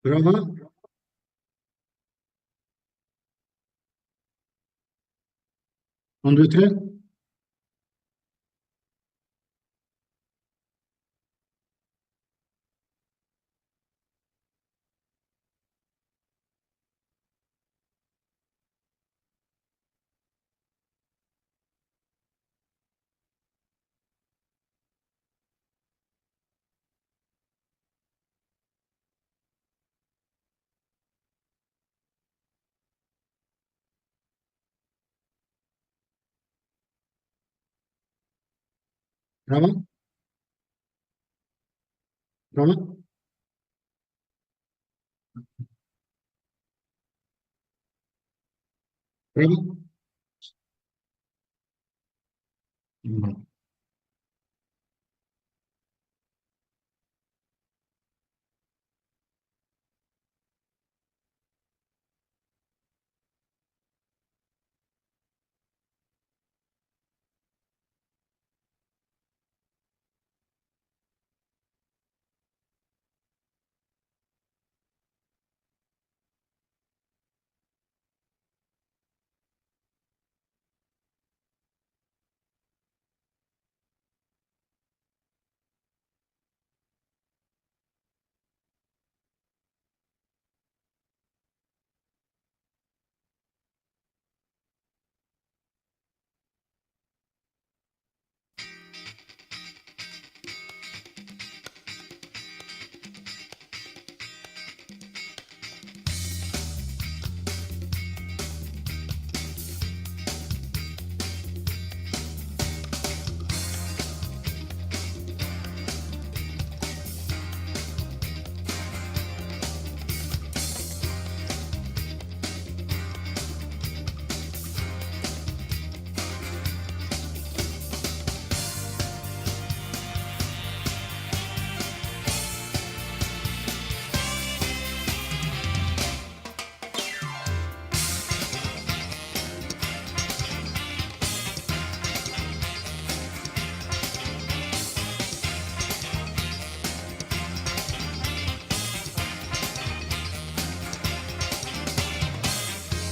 Prova, 1, 2, 3, prova, prova, prova. No.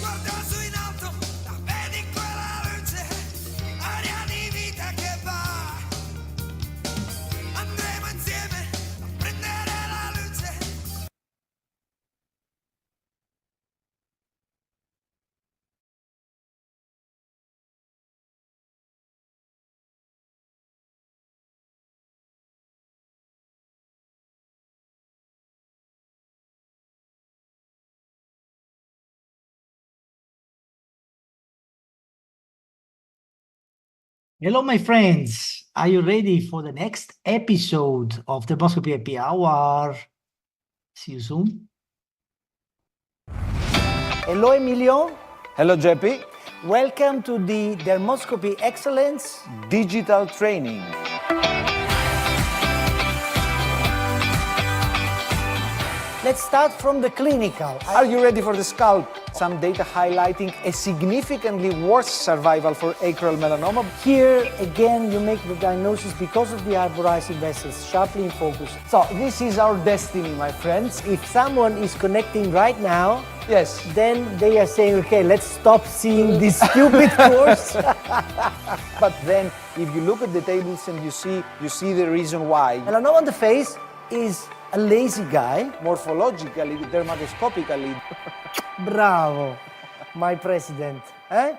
Guarda su in alto, la vedi quella luce, aria di vita che va. Andremo insieme a prendere la luce. Hello, my friends. Are you ready for the next episode of the Dermoscopy Happy Hour? See you soon. Hello, Emilio. Hello, Jeppy. Welcome to the Dermoscopy Excellence. Digital training. Let's start from the clinical. Are you ready for the scalp? Some data highlighting a significantly worse survival for acral melanoma. Here, again, you make the diagnosis because of the arborizing vessels sharply in focus. So this is our destiny, my friends. If someone is connecting right now, Yes. then they are saying, okay, let's stop seeing this stupid course. But then, if you look at the tables and you see the reason why. Melanoma on the face is a lazy guy. Morphologically, dermatoscopically. Bravo, my president. Eh?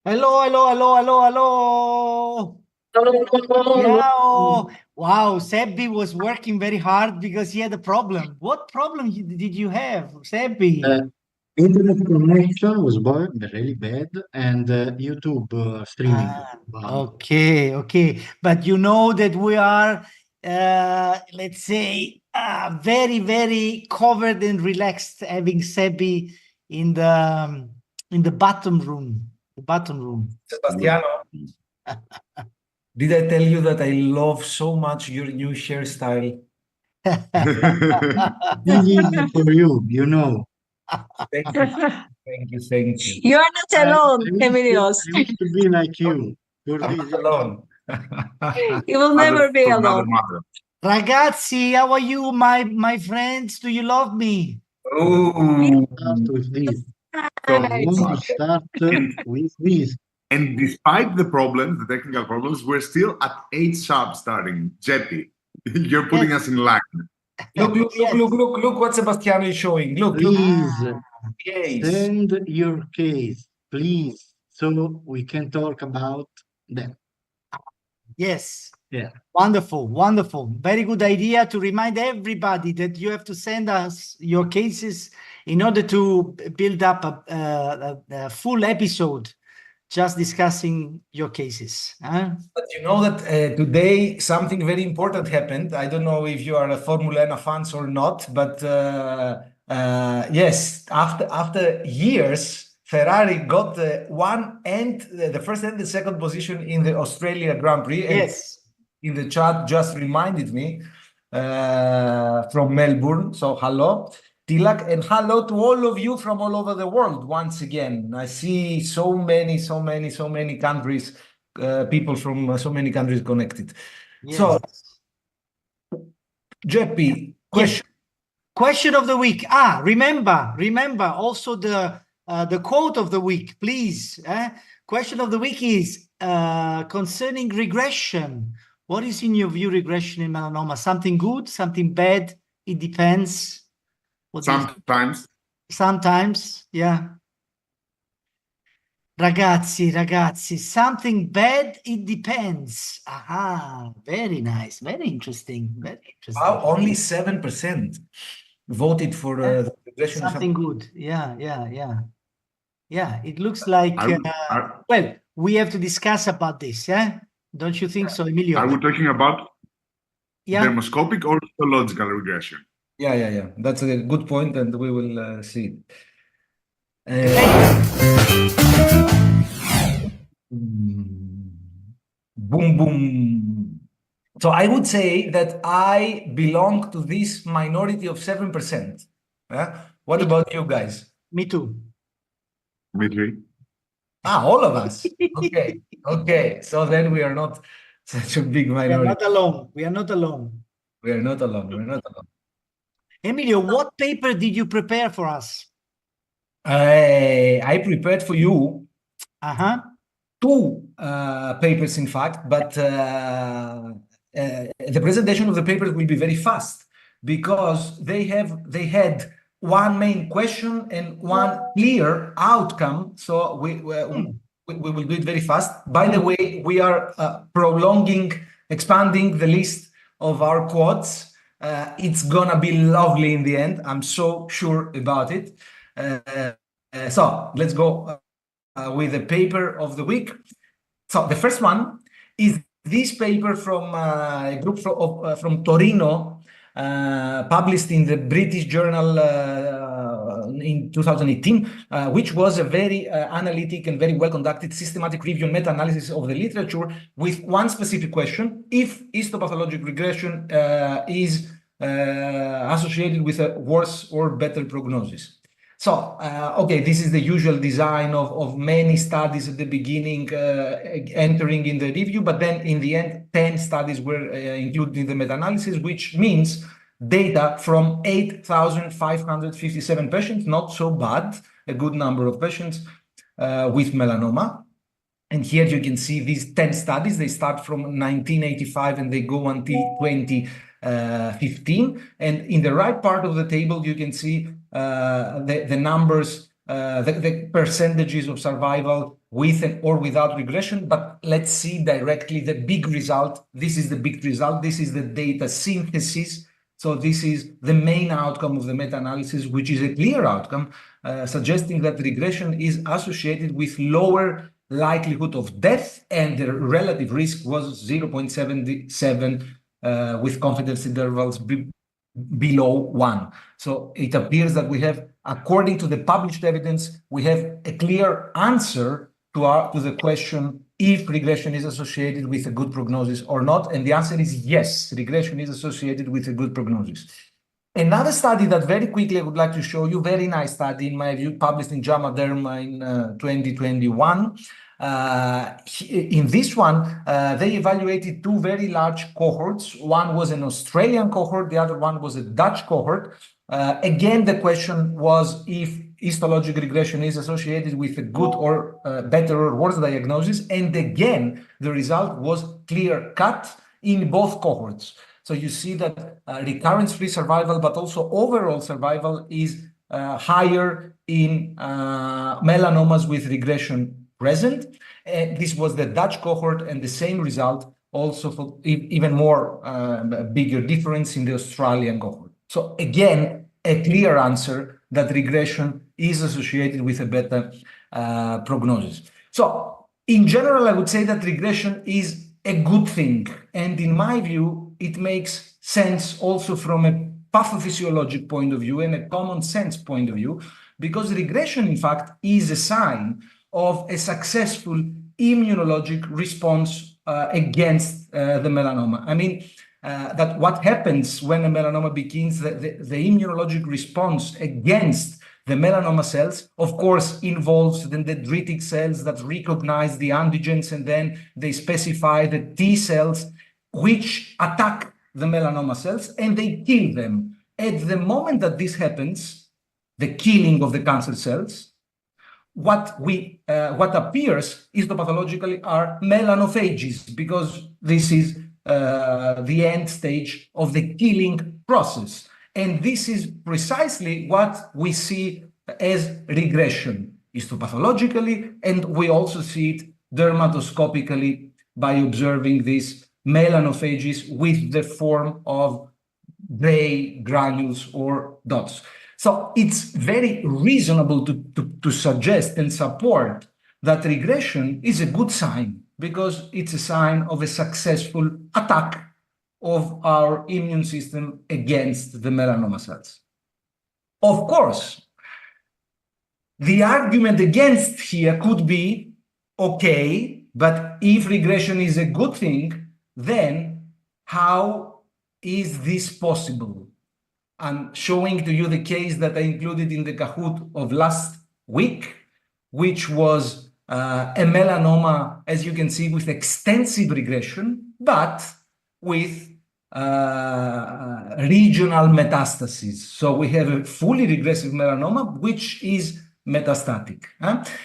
Hello, hello, hello, hello, hello. Ciao. Wow, Sebbi was working very hard because he had a problem. What problem did you have, Sebbi? Internet connection was really bad, and YouTube streaming. Bad. Okay, okay. But you know that we are, let's say, very, very covered and relaxed having Sebbi in the bottom room. The bottom room. Sebastiano, did I tell you that I love so much your new hairstyle? This is for you, you know. Thank you, thank you, thank you. You are not alone, Emilios. I wish to be like you. For I'm this, not alone. You will never be alone. Ragazzi, how are you, my friends? Do you love me? Oh, start with this. Right. I want to start with this. And despite the problems, the technical problems, we're still at 8 sharp starting. Jetty, you're putting Yes. us in line. look what Sebastiano is showing. Look, Please yes. send your case, please, so we can talk about them. Yes. Yeah. Wonderful, wonderful. Very good idea to remind everybody that you have to send us your cases in order to build up a full episode just discussing your cases. Huh? But you know that today something very important happened. I don't know if you are a Formula 1 fans or not, but yes, after years, Ferrari got the first and the second position in the Australia Grand Prix. And Yes. in the chat just reminded me from Melbourne. So hello, Tilak, and hello to all of you from all over the world once again. I see so many countries, people from so many countries connected. Yes. So, Jeppy, question. Question of the week. Remember also the quote of the week, please. Question of the week is concerning regression. What is in your view regression in melanoma? Something good, something bad? It depends. What do you think? Sometimes. Sometimes, yeah. Ragazzi, something bad, it depends. Aha, very nice, very interesting, very interesting. Wow, only 7% voted for the regression. Something good. Yeah. It looks like, well, we have to discuss about this, yeah? Don't you think so, Emilio? Are we talking about Yeah. dermoscopic or histological regression? Yeah. That's a good point, and we will see it. Boom. So I would say that I belong to this minority of 7%. What about you guys? Me too. Me too. All of us. Okay. So then we are not such a big minority. We are not alone. We are not alone. Emilio, what paper did you prepare for us? I prepared for you two papers, in fact, but the presentation of the papers will be very fast because they had one main question and one clear outcome. So we will do it very fast. By the way, we are expanding the list of our quotes. It's gonna be lovely in the end. I'm so sure about it. So let's go with the paper of the week. So the first one is this paper from a group from Torino, published in the British Journal in 2018, which was a very analytic and very well-conducted systematic review and meta-analysis of the literature with one specific question: if histopathologic regression is associated with a worse or better prognosis. So, okay, this is the usual design of many studies at the beginning entering in the review, but then in the end, 10 studies were included in the meta-analysis, which means data from 8,557 patients, not so bad, a good number of patients with melanoma. And here you can see these 10 studies. They start from 1985 and they go until 2015. And in the right part of the table, you can see the numbers the percentages of survival with or without regression, but let's see directly the big result. This is the big result. This is the data synthesis. So this is the main outcome of the meta-analysis, which is a clear outcome, suggesting that regression is associated with lower likelihood of death, and the relative risk was 0.77 with confidence intervals below 1. So it appears that we have, according to the published evidence, we have a clear answer to the question if regression is associated with a good prognosis or not. And the answer is yes, regression is associated with a good prognosis. Another study that very quickly I would like to show you, very nice study in my view, published in JAMA Derma in 2021. In this one, they evaluated two very large cohorts. One was an Australian cohort, the other one was a Dutch cohort. Again, the question was if histologic regression is associated with a good or better or worse diagnosis. And again, the result was clear-cut in both cohorts. So you see that recurrence-free survival, but also overall survival is higher in melanomas with regression present. This was the Dutch cohort, and the same result also for even more bigger difference in the Australian cohort. So again, a clear answer that regression is associated with a better prognosis. So in general, I would say that regression is a good thing. And in my view, it makes sense also from a pathophysiologic point of view and a common sense point of view, because regression, in fact, is a sign of a successful immunologic response against the melanoma. I mean, that what happens when a melanoma begins, the immunologic response against the melanoma cells, of course, involves the dendritic cells that recognize the antigens, and then they specify the T cells which attack the melanoma cells and they kill them. At the moment that this happens, the killing of the cancer cells, what appears histopathologically are melanophages, because this is the end stage of the killing process. And this is precisely what we see as regression histopathologically, and we also see it dermatoscopically by observing these melanophages with the form of gray granules or dots. So it's very reasonable to suggest and support that regression is a good sign, because it's a sign of a successful attack of our immune system against the melanoma cells. Of course, the argument against here could be, okay, but if regression is a good thing, then how is this possible? I'm showing to you the case that I included in the Kahoot of last week, which was a melanoma, as you can see, with extensive regression, but with regional metastases. So we have a fully regressive melanoma, which is metastatic.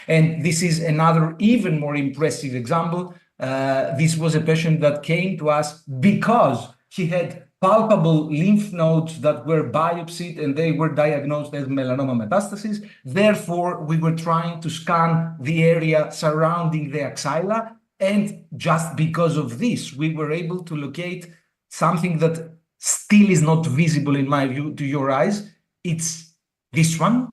And this is another even more impressive example. This was a patient that came to us because he had palpable lymph nodes that were biopsied and they were diagnosed as melanoma metastases. Therefore, we were trying to scan the area surrounding the axilla. And just because of this, we were able to locate something that still is not visible, in my view, to your eyes. It's this one.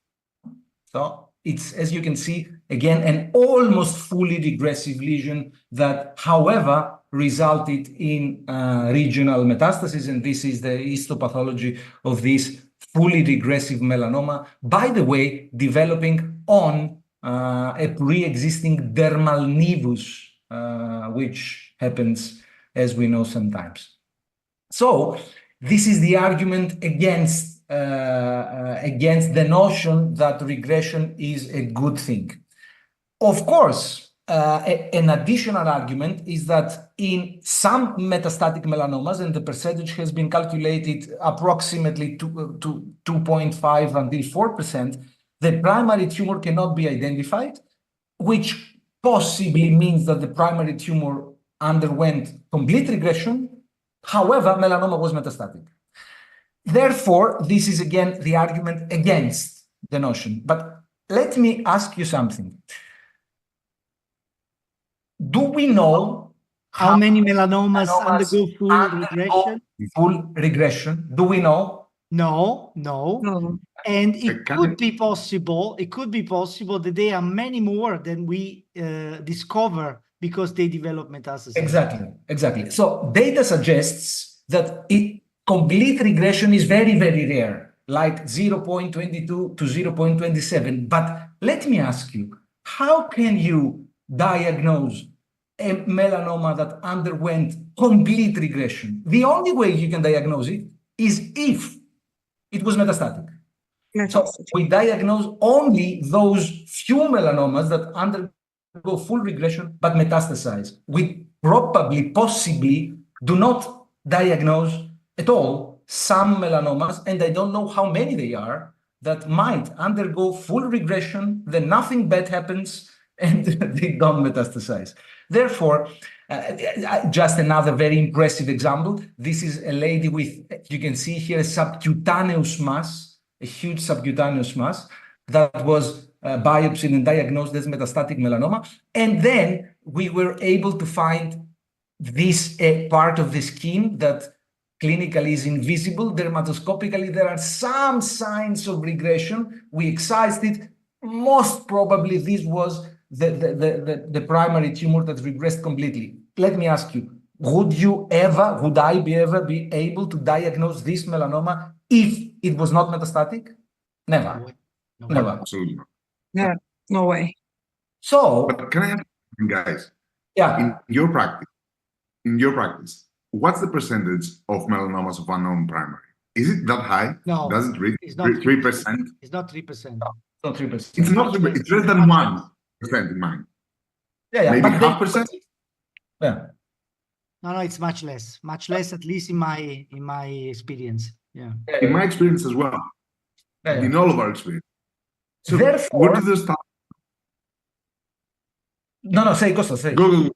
So it's, as you can see, again, an almost fully regressive lesion that, however, resulted in regional metastasis. And this is the histopathology of this fully regressive melanoma, by the way, developing on a pre-existing dermal nevus, which happens, as we know, sometimes. So this is the argument against the notion that regression is a good thing. Of course, an additional argument is that in some metastatic melanomas, and the percentage has been calculated approximately to 2.5 until 4%, the primary tumor cannot be identified, which possibly means that the primary tumor underwent complete regression. However, melanoma was metastatic. Therefore, this is again the argument against the notion. But let me ask you something. Do we know How many melanomas melanomas undergo full undergo regression? full regression? Do we know? No. No. And it Can could it- be possible. It could be possible that there are many more than we discover because they develop metastasis. Exactly. So data suggests that complete regression is very, very rare, like 0.22 to 0.27. But let me ask you, how can you diagnose a melanoma that underwent complete regression? The only way you can diagnose it is if it was metastatic. So Metastasis. we diagnose only those few melanomas that undergo full regression but metastasize. We possibly do not diagnose at all some melanomas, and I don't know how many they are, that might undergo full regression, then nothing bad happens, and they don't metastasize. Therefore, just another very impressive example. This is a lady with, you can see here, a subcutaneous mass, a huge subcutaneous mass that was biopsied and diagnosed as metastatic melanoma. And then we were able to find this part of the skin that clinically is invisible. Dermatoscopically, there are some signs of regression. We excised it. Most probably this was the primary tumor that regressed completely. Let me ask you, would I ever be able to diagnose this melanoma if it was not metastatic? Never. No. Never. Absolutely not. Yeah, no way. So, But can I ask you guys, yeah, in your practice, what's the percentage of melanomas of unknown primary? Is it that high? No, Does it reach it's not 3%? It's not 3%. not 3%. It's not 3%. It's less than 1% in mine. Yeah, Maybe but half percent. Yeah. No, it's much less, at least in my experience. Yeah. In my experience as well. Yeah. In all of our experience. So Therefore, where do those start? no, say, Costa, say. Go.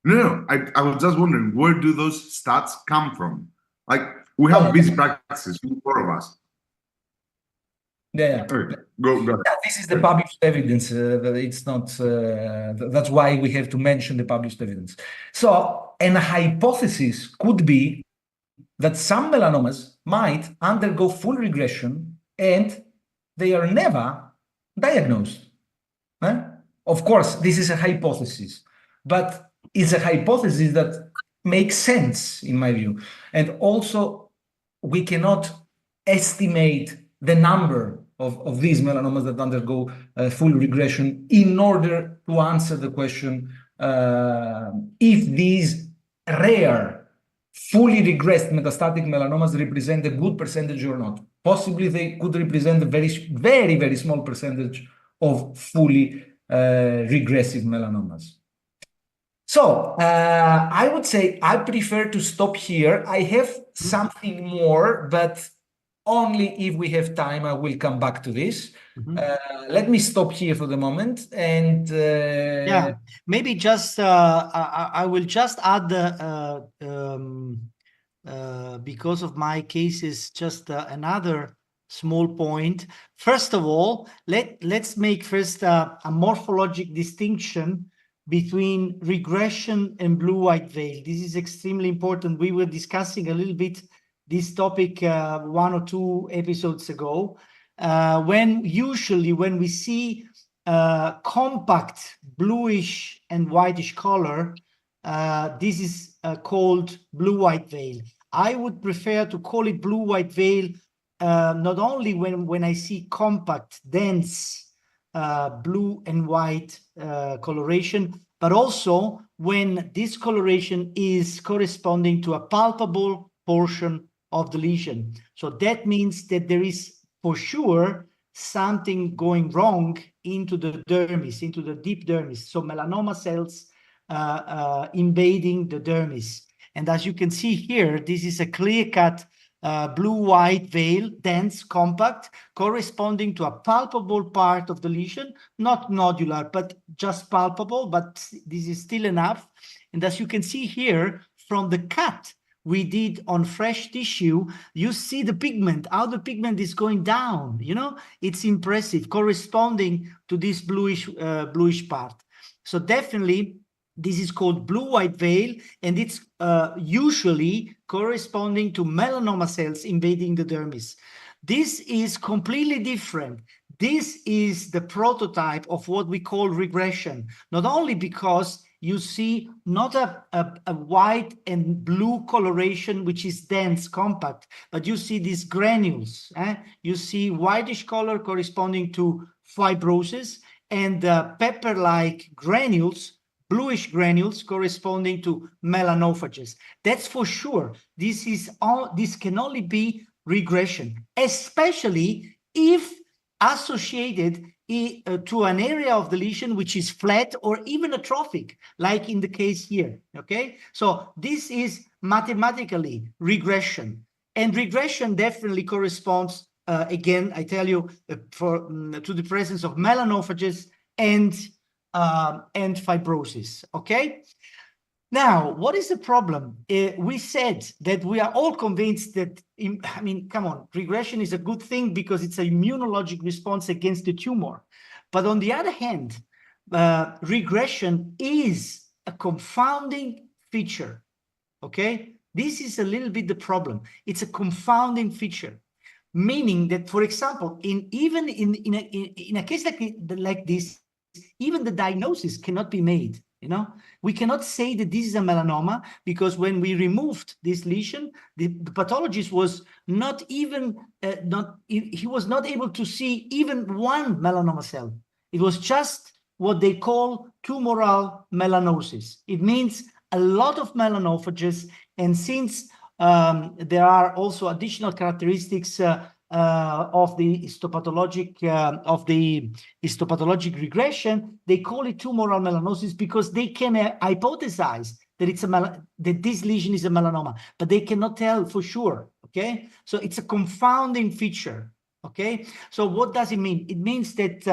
No. I was just wondering, where do those stats come from? Like, we have busy practices, four of us. Yeah. Okay, go. Yeah, this is the published evidence. It's not. That's why we have to mention the published evidence. So, an hypothesis could be that some melanomas might undergo full regression and they are never diagnosed. Of course, this is a hypothesis, but it's a hypothesis that makes sense in my view. And also, we cannot estimate the number of these melanomas that undergo full regression in order to answer the question if these rare, fully regressed metastatic melanomas represent a good percentage or not. Possibly they could represent a very, very, very small percentage of fully regressive melanomas. So I would say I prefer to stop here. I have something more, but only if we have time, I will come back to this. Let me stop here for the moment. And Yeah, maybe just I will just add because of my cases, just another small point. First of all, let's make first a morphologic distinction between regression and blue-white veil. This is extremely important. We were discussing a little bit this topic 1 or 2 episodes ago, when we see compact bluish and whitish color, this is called blue-white veil. I would prefer to call it blue-white veil not only when I see compact, dense blue and white coloration, but also when this coloration is corresponding to a palpable portion of the lesion. So that means that there is for sure something going wrong into the dermis, into the deep dermis. So melanoma cells invading the dermis. And as you can see here, this is a clear-cut blue-white veil, dense, compact, corresponding to a palpable part of the lesion, not nodular, but just palpable, but this is still enough. And as you can see here, from the cut, we did on fresh tissue, you see the pigment, how the pigment is going down, you know, it's impressive, corresponding to this bluish part. So definitely, this is called blue-white veil, and it's usually corresponding to melanoma cells invading the dermis. This is completely different. This is the prototype of what we call regression, not only because you see not a white and blue coloration, which is dense, compact, but you see these granules. You see whitish color corresponding to fibrosis, and pepper-like granules, bluish granules corresponding to melanophages. That's for sure. This can only be regression, especially if associated to an area of the lesion which is flat or even atrophic, like in the case here. Okay, so this is mathematically regression, and regression definitely corresponds again, I tell you, to the presence of melanophages and fibrosis. Okay. Now, what is the problem? We said that we are all convinced that, I mean, come on, regression is a good thing because it's an immunologic response against the tumor. But on the other hand, regression is a confounding feature. Okay, this is a little bit the problem. It's a confounding feature, meaning that, for example, even in a case like this, even the diagnosis cannot be made. You know, we cannot say that this is a melanoma because when we removed this lesion, the pathologist was not even he was not able to see even one melanoma cell. It was just what they call tumoral melanosis. It means a lot of melanophages, and since there are also additional characteristics of the histopathologic regression, they call it tumoral melanosis because they can hypothesize that that this lesion is a melanoma, but they cannot tell for sure. Okay, so it's a confounding feature. Okay, so what does it mean? It means that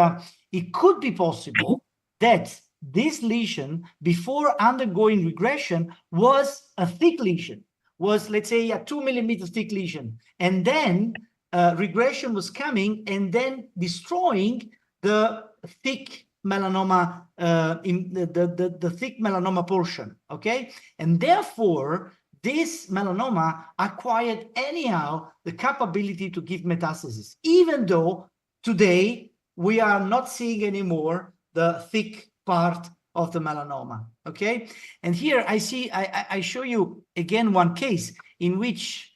it could be possible that this lesion, before undergoing regression, was a thick lesion, was, let's say, a 2 millimeter thick lesion, and then regression was coming and then destroying the thick melanoma, in the thick melanoma portion. Okay, and therefore this melanoma acquired anyhow the capability to give metastasis, even though today we are not seeing anymore the thick part of the melanoma. Okay, and here I show you again one case in which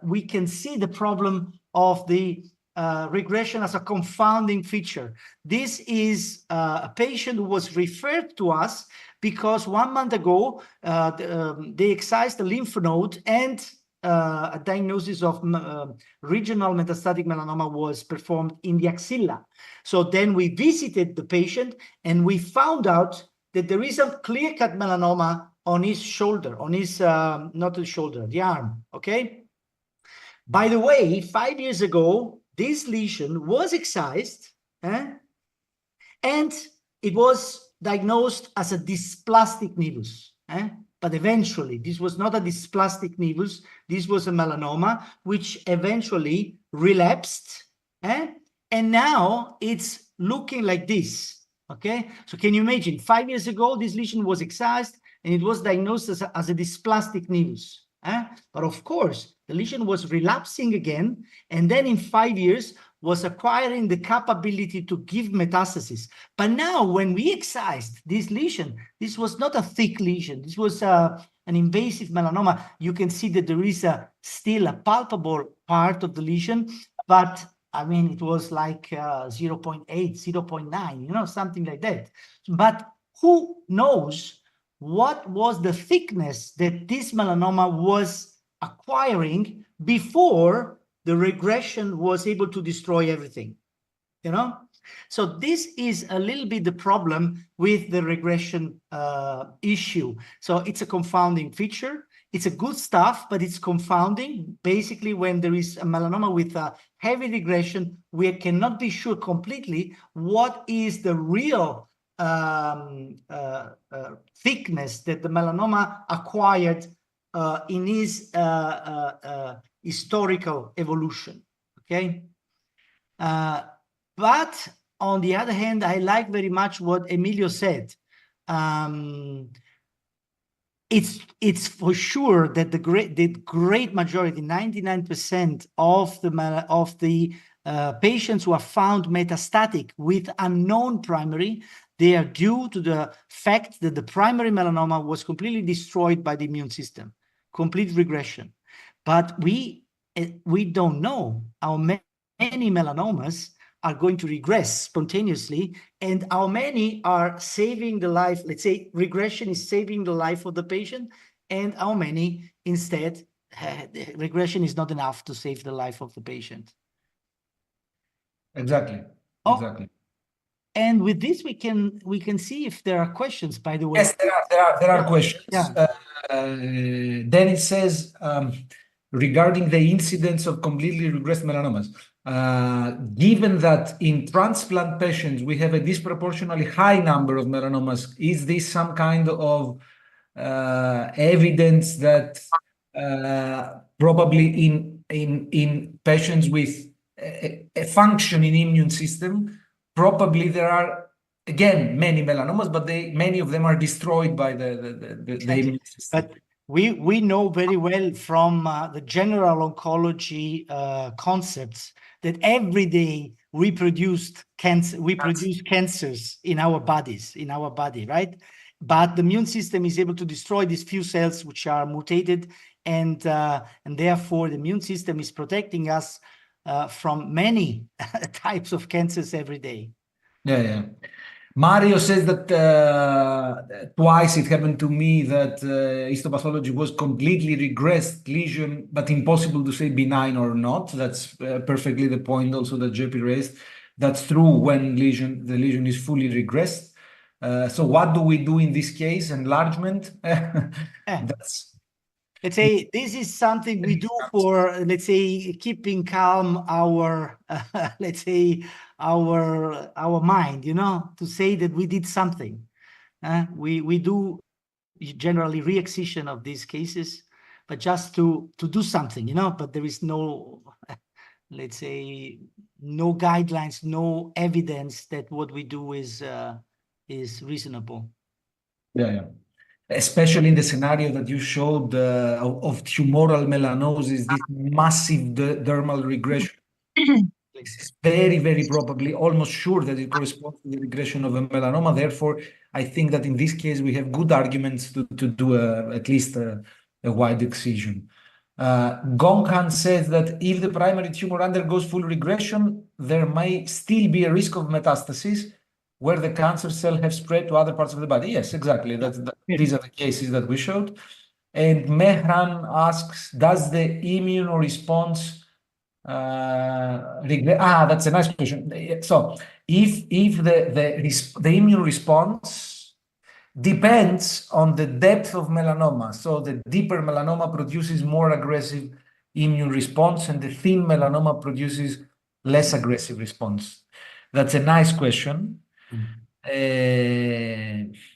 we can see the problem of the regression as a confounding feature. This is a patient who was referred to us because 1 month ago they excised the lymph node and a diagnosis of regional metastatic melanoma was performed in the axilla. So then we visited the patient and we found out that there is a clear-cut melanoma on his shoulder, on his, not the shoulder, the arm, okay? By the way, 5 years ago, this lesion was excised, and it was diagnosed as a dysplastic nevus, but eventually this was not a dysplastic nevus, this was a melanoma, which eventually relapsed, and now it's looking like this, okay? So can you imagine, 5 years ago, this lesion was excised, and it was diagnosed as a dysplastic nevus. But of course, the lesion was relapsing again, and then in 5 years was acquiring the capability to give metastasis. But now, when we excised this lesion, this was not a thick lesion. This was an invasive melanoma. You can see that there is still a palpable part of the lesion, but I mean, it was like 0.8, 0.9, you know, something like that. But who knows what was the thickness that this melanoma was acquiring before the regression was able to destroy everything, you know? So this is a little bit the problem with the regression issue. So it's a confounding feature. It's a good stuff, but it's confounding. Basically, when there is a melanoma with a heavy regression, we cannot be sure completely what is the real thickness that the melanoma acquired in his historical evolution. Okay. But on the other hand, I like very much what Emilio said. It's for sure that the great majority, 99% of the patients who are found metastatic with unknown primary, they are due to the fact that the primary melanoma was completely destroyed by the immune system, complete regression. But we don't know how many melanomas are going to regress spontaneously, and how many are saving the life. Let's say regression is saving the life of the patient, and how many instead regression is not enough to save the life of the patient. Exactly. Oh, Exactly. and with this, we can see if there are questions. By the way, Yes, there are questions. Yeah. Dennis says regarding the incidence of completely regressed melanomas. Given that in transplant patients we have a disproportionately high number of melanomas, is this some kind of evidence that probably in patients with a functioning immune system, probably there are again many melanomas, but many of them are destroyed by the immune system. But we know very well from the general oncology concepts that every day we produce cancers in our body, right? But the immune system is able to destroy these few cells which are mutated, and therefore the immune system is protecting us from many types of cancers every day. Yeah. Mario says that twice it happened to me that histopathology was completely regressed lesion, but impossible to say benign or not. That's perfectly the point also that JP raised. That's true when the lesion is fully regressed. So what do we do in this case? Enlargement. Let's say this is something we do for, let's say, keeping calm our, let's say, our mind, to say that we did something. We do generally re-excision of these cases, but just to do something, but there is no, let's say, no guidelines, no evidence that what we do is reasonable. Yeah. Especially in the scenario that you showed of tumoral melanosis, this massive dermal regression. It's very, very probably almost sure that it corresponds to the regression of a melanoma. Therefore, I think that in this case, we have good arguments to do at least a wide excision. Gonghan says that if the primary tumor undergoes full regression, there may still be a risk of metastasis where the cancer cell have spread to other parts of the body. Yes, exactly. These are the cases that we showed. And Mehran asks, does the immune response that's a nice question. So if the immune response depends on the depth of melanoma, so the deeper melanoma produces more aggressive immune response, and the thin melanoma produces less aggressive response. That's a nice question.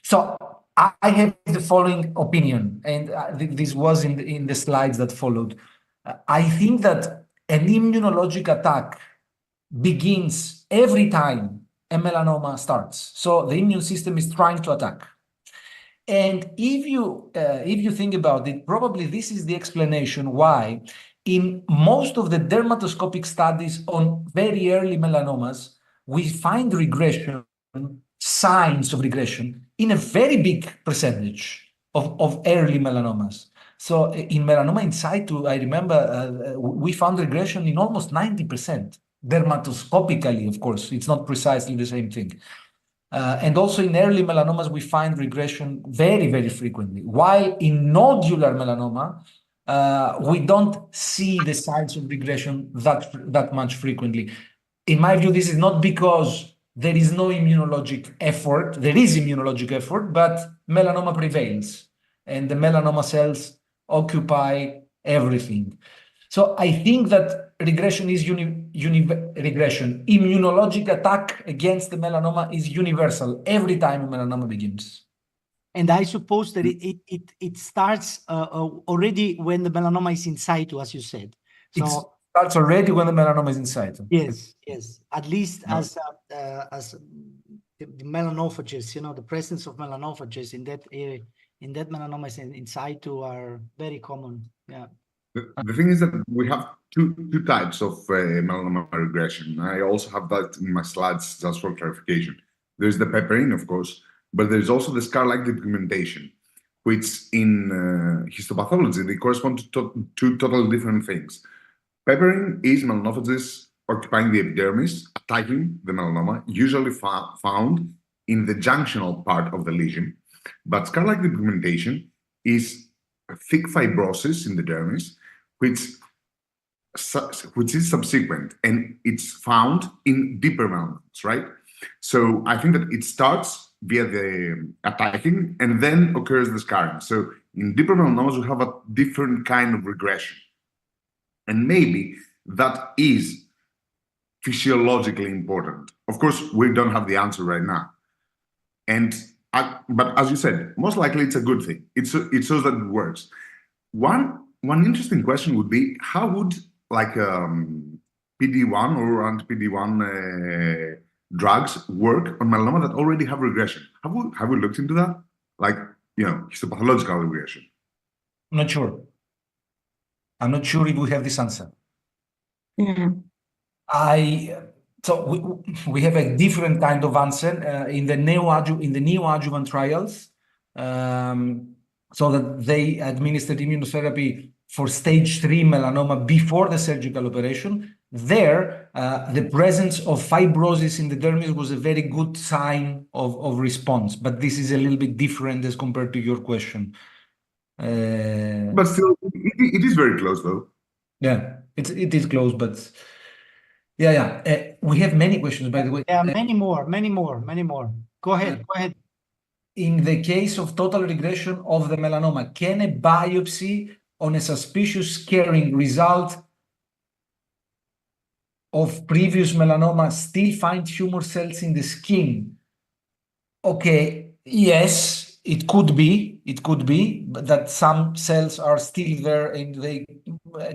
So I have the following opinion, and this was in the slides that followed. I think that an immunologic attack begins every time a melanoma starts. So the immune system is trying to attack. And if you think about it, probably this is the explanation why in most of the dermatoscopic studies on very early melanomas, we find regression, signs of regression in a very big percentage of early melanomas. So in melanoma in situ, I remember we found regression in almost 90%. Dermatoscopically, of course, it's not precisely the same thing. And also in early melanomas, we find regression very, very frequently. While in nodular melanoma, we don't see the signs of regression that much frequently. In my view, this is not because there is no immunologic effort. There is immunologic effort, but melanoma prevails, and the melanoma cells occupy everything. So I think that regression is regression. Immunologic attack against the melanoma is universal every time a melanoma begins. And I suppose that it starts already when the melanoma is in situ, as you said. It So starts already when the melanoma is inside. yes, at least Yeah. as the melanophages, the presence of melanophages in that area, in that melanoma is in situ are very common. Yeah. The thing is that we have two types of melanoma regression. I also have that in my slides just for clarification. There's the peppering, of course, but there's also the scar-like depigmentation, which in histopathology, they correspond to two totally different things. Peppering is melanophages occupying the epidermis, attacking the melanoma, usually found in the junctional part of the lesion. But scar-like depigmentation is a thick fibrosis in the dermis, which is subsequent, and it's found in deeper melanomas, right? So I think that it starts via the attacking and then occurs the scarring. So in deeper melanomas, we have a different kind of regression. And maybe that is physiologically important. Of course, we don't have the answer right now. But as you said, most likely it's a good thing. It shows that it works. One interesting question would be, how would like PD-1 or anti-PD-1 drugs work on melanoma that already have regression? Have we looked into that? Like, histopathological regression? Not sure. I'm not sure if we have this answer. Yeah. So we have a different kind of answer in the neoadjuvant trials. So that they administered immunotherapy for stage 3 melanoma before the surgical operation. There, the presence of fibrosis in the dermis was a very good sign of response. But this is a little bit different as compared to your question. But still, it is very close, though. Yeah, it is close, but yeah. We have many questions, by the way. Yeah, many more. Go ahead. In the case of total regression of the melanoma, can a biopsy on a suspicious scarring result of previous melanoma still find tumor cells in the skin? Okay, yes, it could be but that some cells are still there and they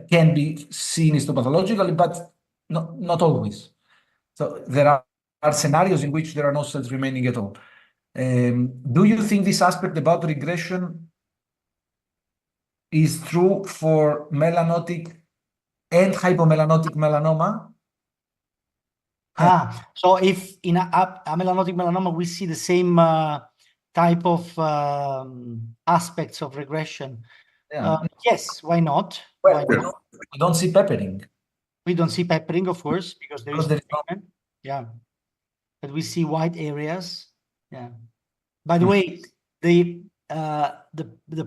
can be seen histopathologically, but not always. So there are scenarios in which there are no cells remaining at all. Do you think this aspect about regression is true for melanotic and hypomelanotic melanoma? So if in a melanotic melanoma we see the same type of aspects of regression, yes, why not? Well, we don't see peppering. We don't see peppering, of course, because there is treatment. Yeah, but we see white areas. Yeah. By the way, the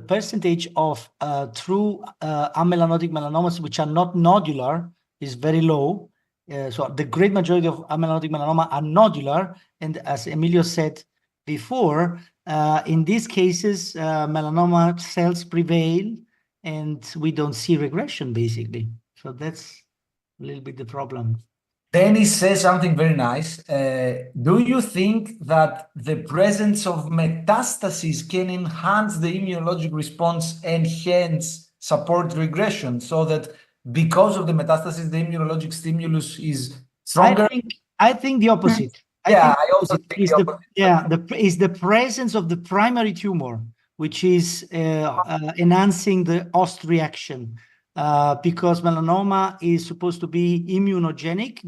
percentage of true amelanotic melanomas which are not nodular is very low. So the great majority of amelanotic melanoma are nodular, and as Emilio said before, in these cases, melanoma cells prevail, and we don't see regression basically. So that's a little bit the problem. Dennis says something very nice. Do you think that the presence of metastases can enhance the immunologic response and hence support regression, so that because of the metastasis, the immunologic stimulus is stronger? I think the opposite. I also think the opposite. Is the presence of the primary tumor, which is enhancing the host reaction. Because melanoma is supposed to be immunogenic,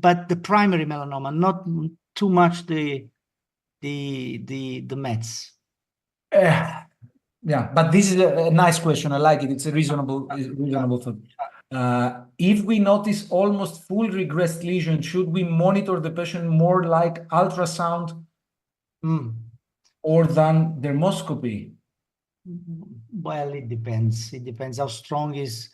but the primary melanoma, not too much the mets. Yeah, but this is a nice question. I like it. It's a reasonable thought. If we notice almost full regressed lesion, should we monitor the patient more like ultrasound or than dermoscopy? Well, it depends. It depends how strong is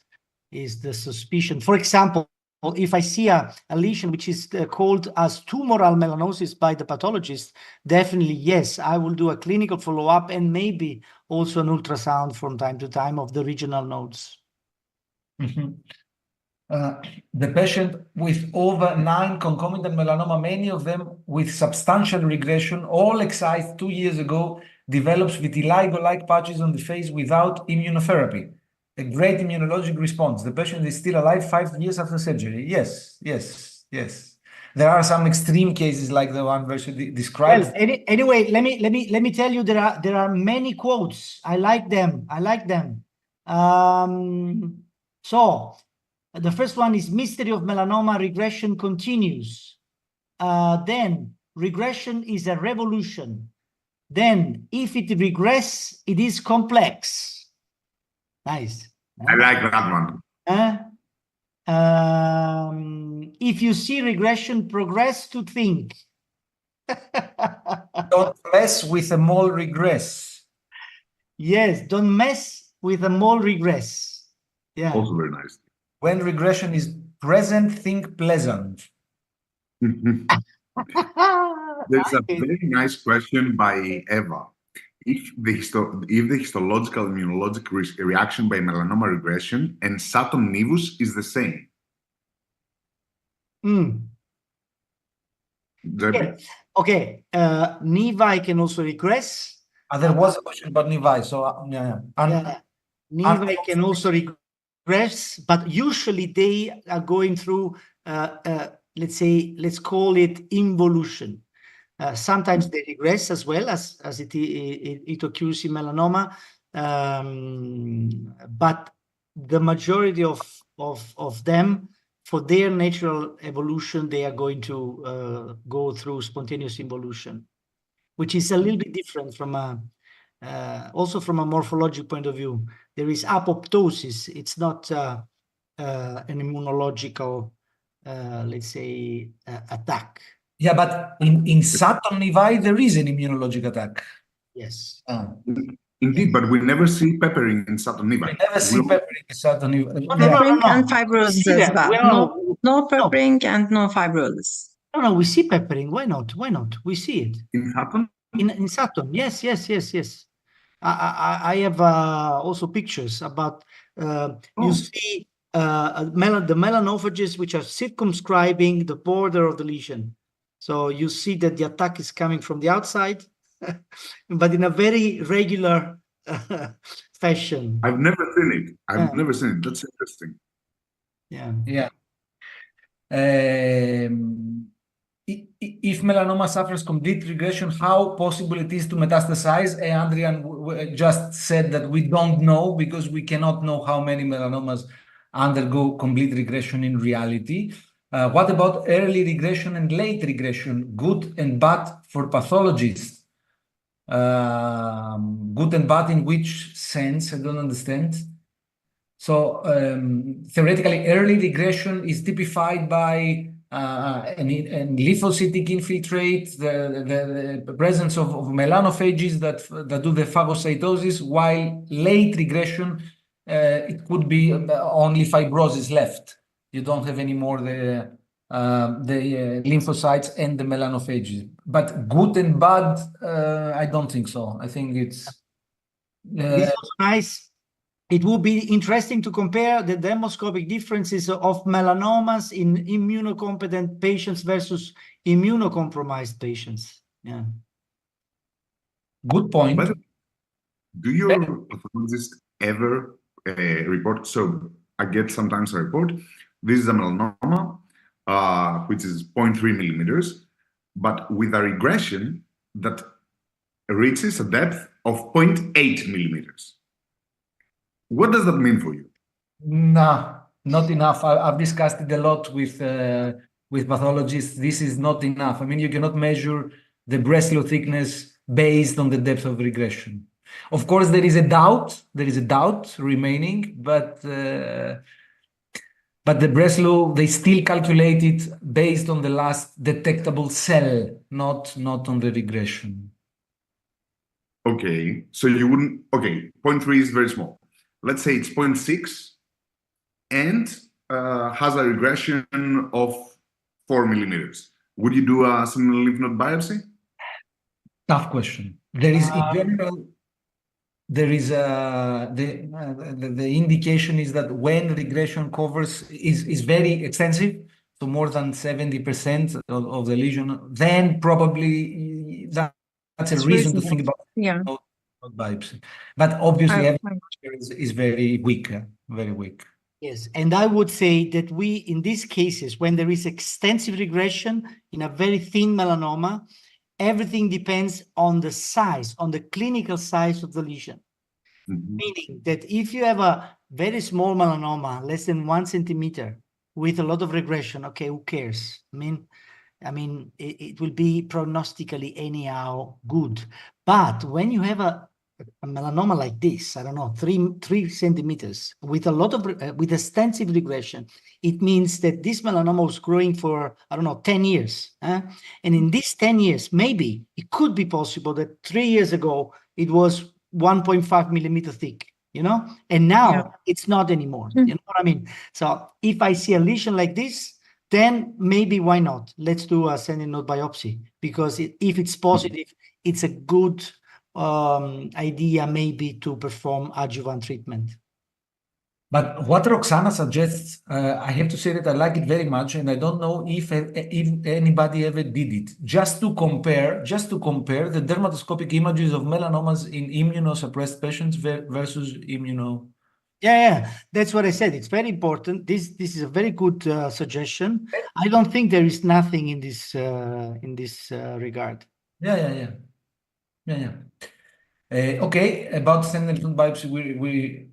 the suspicion. For example, if I see a lesion which is called as tumoral melanosis by the pathologist, definitely yes, I will do a clinical follow-up and maybe also an ultrasound from time to time of the regional nodes. The patient with over 9 concomitant melanoma, many of them with substantial regression, all excised 2 years ago, develops vitiligo-like patches on the face without immunotherapy. A great immunologic response. The patient is still alive 5 years after surgery. Yes, yes, yes. There are some extreme cases like the one Versu described. Well, anyway, let me tell you, there are many quotes. I like them. I like them. So the first one is mystery of melanoma regression continues. Then regression is a revolution. Then if it regress, it is complex. Nice. I like that one. If you see regression, progress to think. Don't mess with a mole regress. Yes, don't mess with a mole regress. Yeah. Also very nice. When regression is present, think pleasant. There's a very nice question by Eva. If the histological immunologic reaction by melanoma regression and Saturn nevus is the same. Yeah. Okay, nevi can also regress. There was a question about nevi, so Nevi can also regress, but usually they are going through, let's call it involution. Sometimes they regress as well as it occurs in melanoma, but the majority of them, for their natural evolution, they are going to go through spontaneous involution, which is a little bit different from also from a morphologic point of view. There is apoptosis. It's not an immunological, let's say, attack. Yeah, but in Saturn nevi, there is an immunologic attack. Yes. Indeed, but we never see peppering in Saturn nevi. We never see peppering in Saturn nevi. Peppering and fibrosis, but no peppering and no fibrosis. No, we see peppering. Why not? Why not? We see it. In Saturn? In Saturn. Yes. I have also pictures about, you see the melanophages which are circumscribing the border of the lesion. So you see that the attack is coming from the outside, but in a very regular fashion. I've never seen it. I've never seen it. That's interesting. Yeah. If melanoma suffers complete regression, how possible it is to metastasize? Andrian just said that we don't know because we cannot know how many melanomas undergo complete regression in reality. What about early regression and late regression? Good and bad for pathologists. Good and bad in which sense? I don't understand. So theoretically, early regression is typified by an lymphocytic infiltrate, the presence of melanophages that do the phagocytosis, while late regression, it could be only fibrosis left. You don't have any more the lymphocytes and the melanophages. But good and bad, I don't think so. I think it's... This was nice. It would be interesting to compare the dermoscopic differences of melanomas in immunocompetent patients versus immunocompromised patients. Yeah. Good point. But do your pathologists ever report? So I get sometimes a report. This is a melanoma, which is 0.3 millimeters, but with a regression that reaches a depth of 0.8 millimeters. What does that mean for you? No, not enough. I've discussed it a lot with pathologists. This is not enough. I mean, you cannot measure the Breslow thickness based on the depth of regression. Of course, there is a doubt remaining, but the Breslow, they still calculate it based on the last detectable cell, not on the regression. Okay, so you wouldn't, okay, 0.3 is very small. Let's say it's 0.6 and has a regression of 4 millimeters. Would you do a sentinel lymph node biopsy? Tough question. There is, in general, there is the indication is that when regression covers is very extensive, so more than 70% of the lesion, then probably that a reason to think about node biopsy. But obviously, evidence is very weak, very weak. Yes, and I would say that in these cases, when there is extensive regression in a very thin melanoma, everything depends on the size, on the clinical size of the lesion. Meaning that if you have a very small melanoma, less than 1 centimeter, with a lot of regression, okay, who cares? I mean, it will be prognostically anyhow good. But when you have a melanoma like this, I don't know, 3 centimeters with a lot of with extensive regression, it means that this melanoma was growing for, I don't know, 10 years. And in these 10 years, maybe it could be possible that 3 years ago it was 1.5 millimeter thick, you know, and now it's not anymore. You know what I mean? So if I see a lesion like this, then maybe why not? Let's do a sending node biopsy, because if it's positive, it's a good idea maybe to perform adjuvant treatment. But what Roxana suggests, I have to say that I like it very much, and I don't know if anybody ever did it. Just to compare the dermatoscopic images of melanomas in immunosuppressed patients versus immuno. Yeah, that's what I said. It's very important. This is a very good suggestion. I don't think there is nothing in this regard. Yeah. Okay, about sending node biopsy,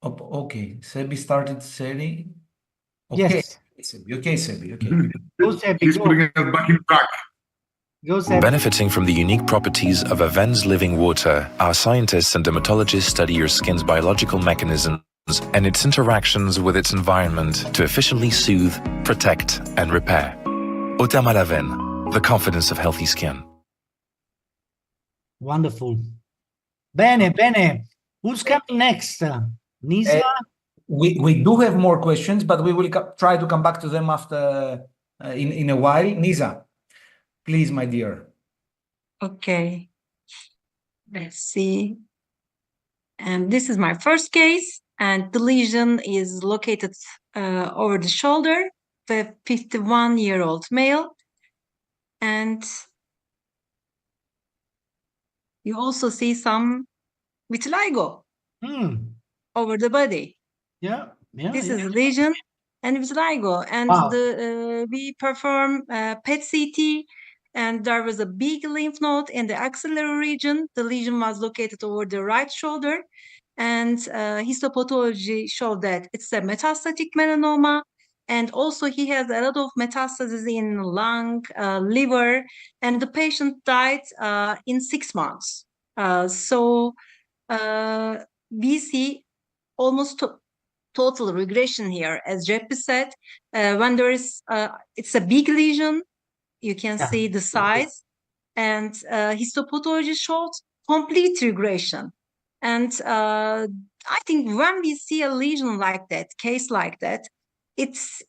okay, Sebi started sharing. Okay, yes. Sebi. Okay. Go, Sebi, He's putting us back in track. Go, Sebi. Benefiting from the unique properties of Avens living water, our scientists and dermatologists study your skin's biological mechanisms and its interactions with its environment to efficiently soothe, protect, and repair. Eau thermale Avens, the confidence of healthy skin. Wonderful. Bene. Who's coming next? Nisa? We do have more questions, but we will try to come back to them after in a while. Nisa, please, my dear. Okay. Let's see. And this is my first case, and the lesion is located over the shoulder, the 51-year-old male. And you also see some vitiligo over the body. Yeah. This is a lesion and vitiligo. And we perform PET-CT, and there was a big lymph node in the axillary region. The lesion was located over the right shoulder, and histopathology showed that it's a metastatic melanoma. And also he has a lot of metastases in lung, liver, and the patient died in 6 months. So we see almost total regression here, as Jeppe said. When there is, it's a big lesion, you can see the size, and histopathology showed complete regression. And I think when we see a lesion like that, case like that, it's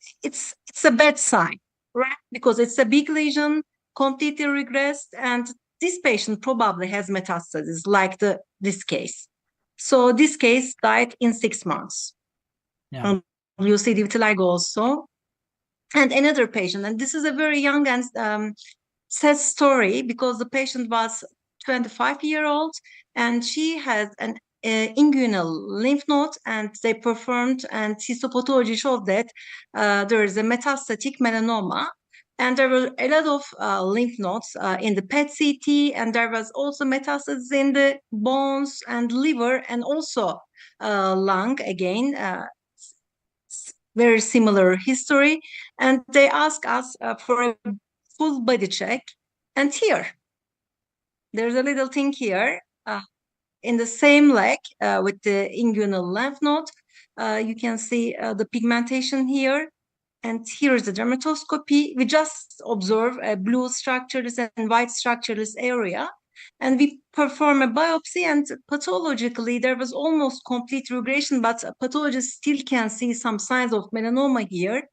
a bad sign, right? Because it's a big lesion, completely regressed, and this patient probably has metastasis, like this case. So this case died in 6 months. You see the vitiligo also. And another patient, and this is a very young and sad story, because the patient was 25-year-old, and she had an inguinal lymph node, and they performed, and histopathology showed that there is a metastatic melanoma, and there were a lot of lymph nodes in the PET-CT, and there was also metastasis in the bones and liver, and also lung again. Very similar history, and they ask us for a full body check. And here, there's a little thing here in the same leg with the inguinal lymph node. You can see the pigmentation here, and here is the dermatoscopy. We just observe a blue structureless and white structureless area, and we perform a biopsy, and pathologically there was almost complete regression, but pathologists still can see some signs of melanoma here.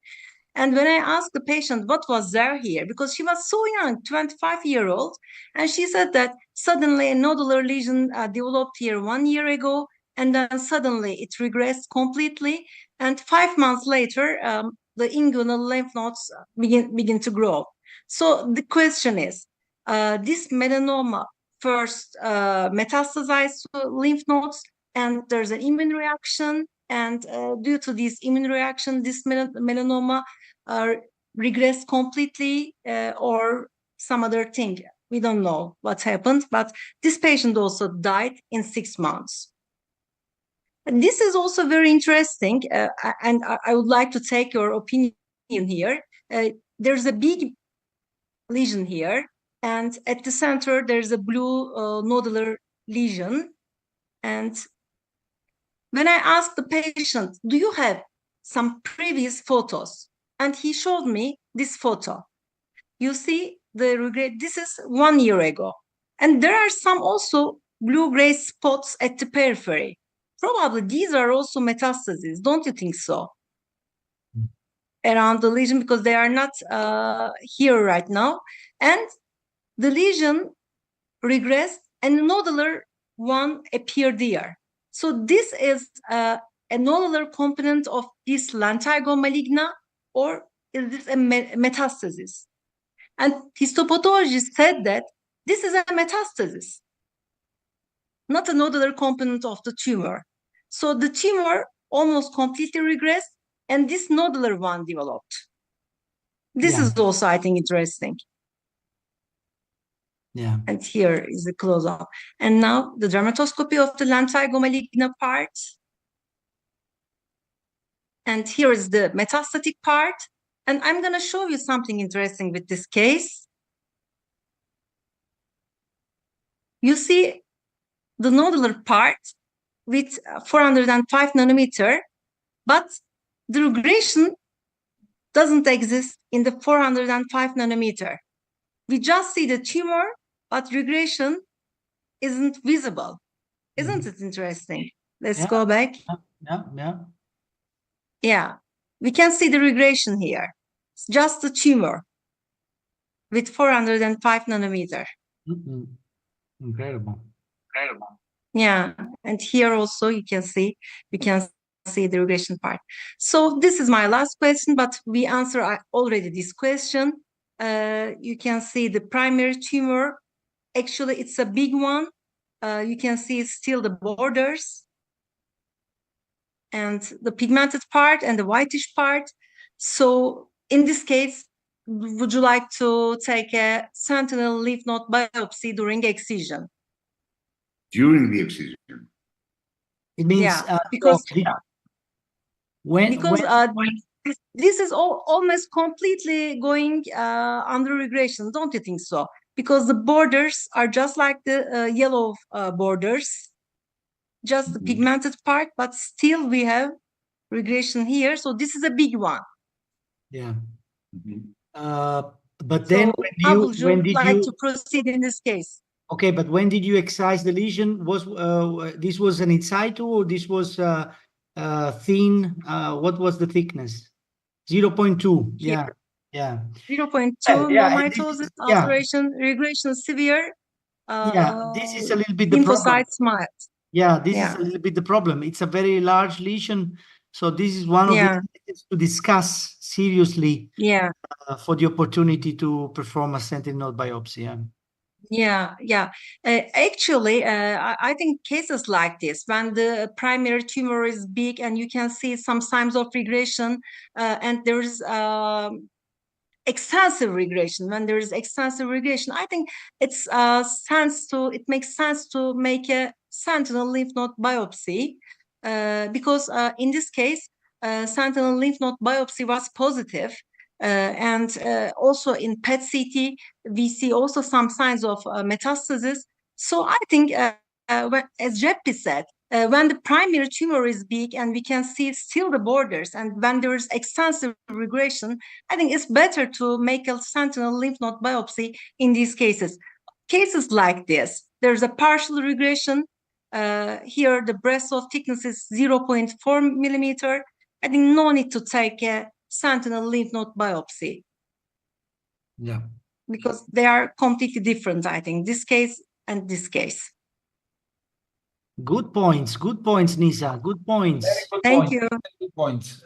And when I asked the patient what was there here, because she was so young, 25-year-old, and she said that suddenly a nodular lesion developed here 1 year ago, and then suddenly it regressed completely, and 5 months later the inguinal lymph nodes begin to grow. So the question is, this melanoma first metastasized to lymph nodes, and there's an immune reaction. And due to this immune reaction, this melanoma regressed completely or some other thing. We don't know what happened, but this patient also died in 6 months. And this is also very interesting, and I would like to take your opinion here. There's a big lesion here, and at the center there's a blue nodular lesion. And when I asked the patient, do you have some previous photos? And he showed me this photo. You see the regret, this is 1 year ago. And there are some also blue-gray spots at the periphery. Probably these are also metastases, don't you think so? Around the lesion, because they are not here right now. And the lesion regressed and nodular one appeared here. So this is a nodular component of this lentigo maligna, or is this a metastasis? And histopathologist said that this is a metastasis, not a nodular component of the tumor. So the tumor almost completely regressed, and this nodular one developed. This is also, I think, interesting. Yeah. And here is the close-up. And now the dermatoscopy of the lentigo maligna part. And here is the metastatic part. And I'm going to show you something interesting with this case. You see the nodular part with 405 nanometer, but the regression doesn't exist in the 405 nanometer. We just see the tumor, but regression isn't visible. Isn't it interesting? Let's go back. Yeah, we can see the regression here. It's just the tumor with 405 nanometer. Incredible. Yeah, and here also you can see the regression part. So this is my last question, but we answer already this question. You can see the primary tumor. Actually, it's a big one. You can see it's still the borders and the pigmented part and the whitish part. So in this case, would you like to take a sentinel lymph node biopsy during excision? During the excision. It means because when this is almost completely going under regression, don't you think so? Because the borders are just like the yellow borders, just the pigmented part, but still we have regression here. So this is a big one. Yeah. But then so when did you to proceed in this case? Okay, but when did you excise the lesion? Was this was an in situ, or this was thin? What was the thickness? 0.2. Yeah. 0.2 mitosis, ulceration, regression severe. This is a little bit the problem. Mild. Yeah, this is a little bit the problem. It's a very large lesion, so this is one of the things to discuss seriously. For the opportunity to perform a sentinel node biopsy. Actually, I think cases like this, when the primary tumor is big and you can see some signs of regression, and there is extensive regression. When there is extensive regression, I think it makes sense to make a sentinel lymph node biopsy, because in this case, sentinel lymph node biopsy was positive. And also in PET-CT, we see also some signs of metastasis. So I think, as Jeppy said, when the primary tumor is big and we can see still the borders, and when there is extensive regression, I think it's better to make a sentinel lymph node biopsy in these cases. Cases like this, there's a partial regression. Here, the breast of thickness is 0.4 millimeter. I think no need to take a sentinel lymph node biopsy. Because they are completely different, I think, this case and this case. Good points, Nisa. Good points. Thank you. Good points.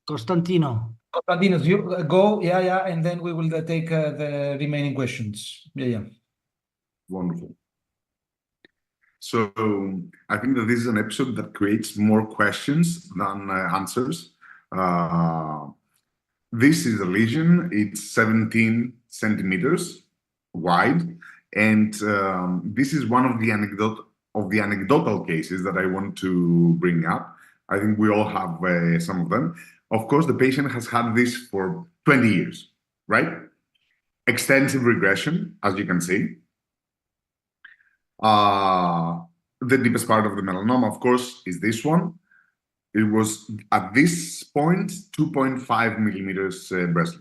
Costantino. Constantinos, you go, yeah, and then we will take the remaining questions. Yeah. Wonderful. So I think that this is an episode that creates more questions than answers. This is a lesion. It's 17 centimeters wide, and this is one of the anecdotal cases that I want to bring up. I think we all have some of them. Of course, the patient has had this for 20 years, right? Extensive regression, as you can see. The deepest part of the melanoma, of course, is this one. It was at this point 2.5 millimeters breast.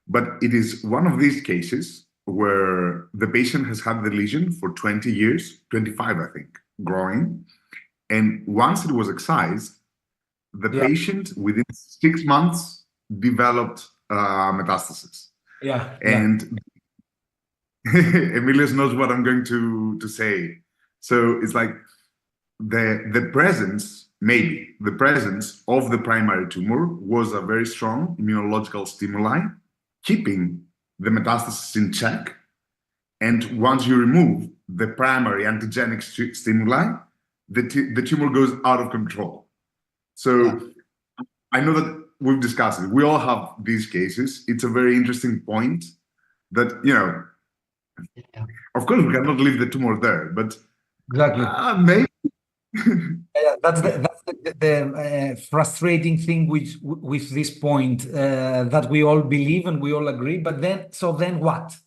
But it is one of these cases where the patient has had the lesion for 20 years, 25, I think, growing. And once it was excised, the patient within 6 months developed metastasis. And Emilius knows what I'm going to say. So it's like the presence of the primary tumor was a very strong immunological stimuli, keeping the metastasis in check. And once you remove the primary antigenic stimuli, the tumor goes out of control. So I know that we've discussed it. We all have these cases. It's a very interesting point that, of course, we cannot leave the tumor there, but maybe. That's the frustrating thing with this point, that we all believe and we all agree. But then what?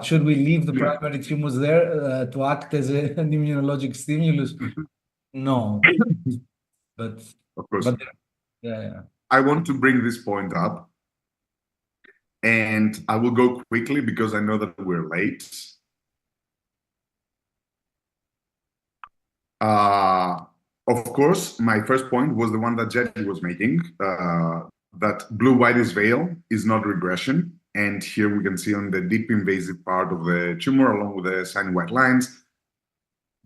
Should we leave the primary tumors there to act as an immunologic stimulus? No. But of course, yeah. I want to bring this point up, and I will go quickly because I know that we're late. Of course, my first point was the one that Jetty was making, that blue-whitish veil is not regression. And here we can see on the deep invasive part of the tumor, along with the shiny white lines,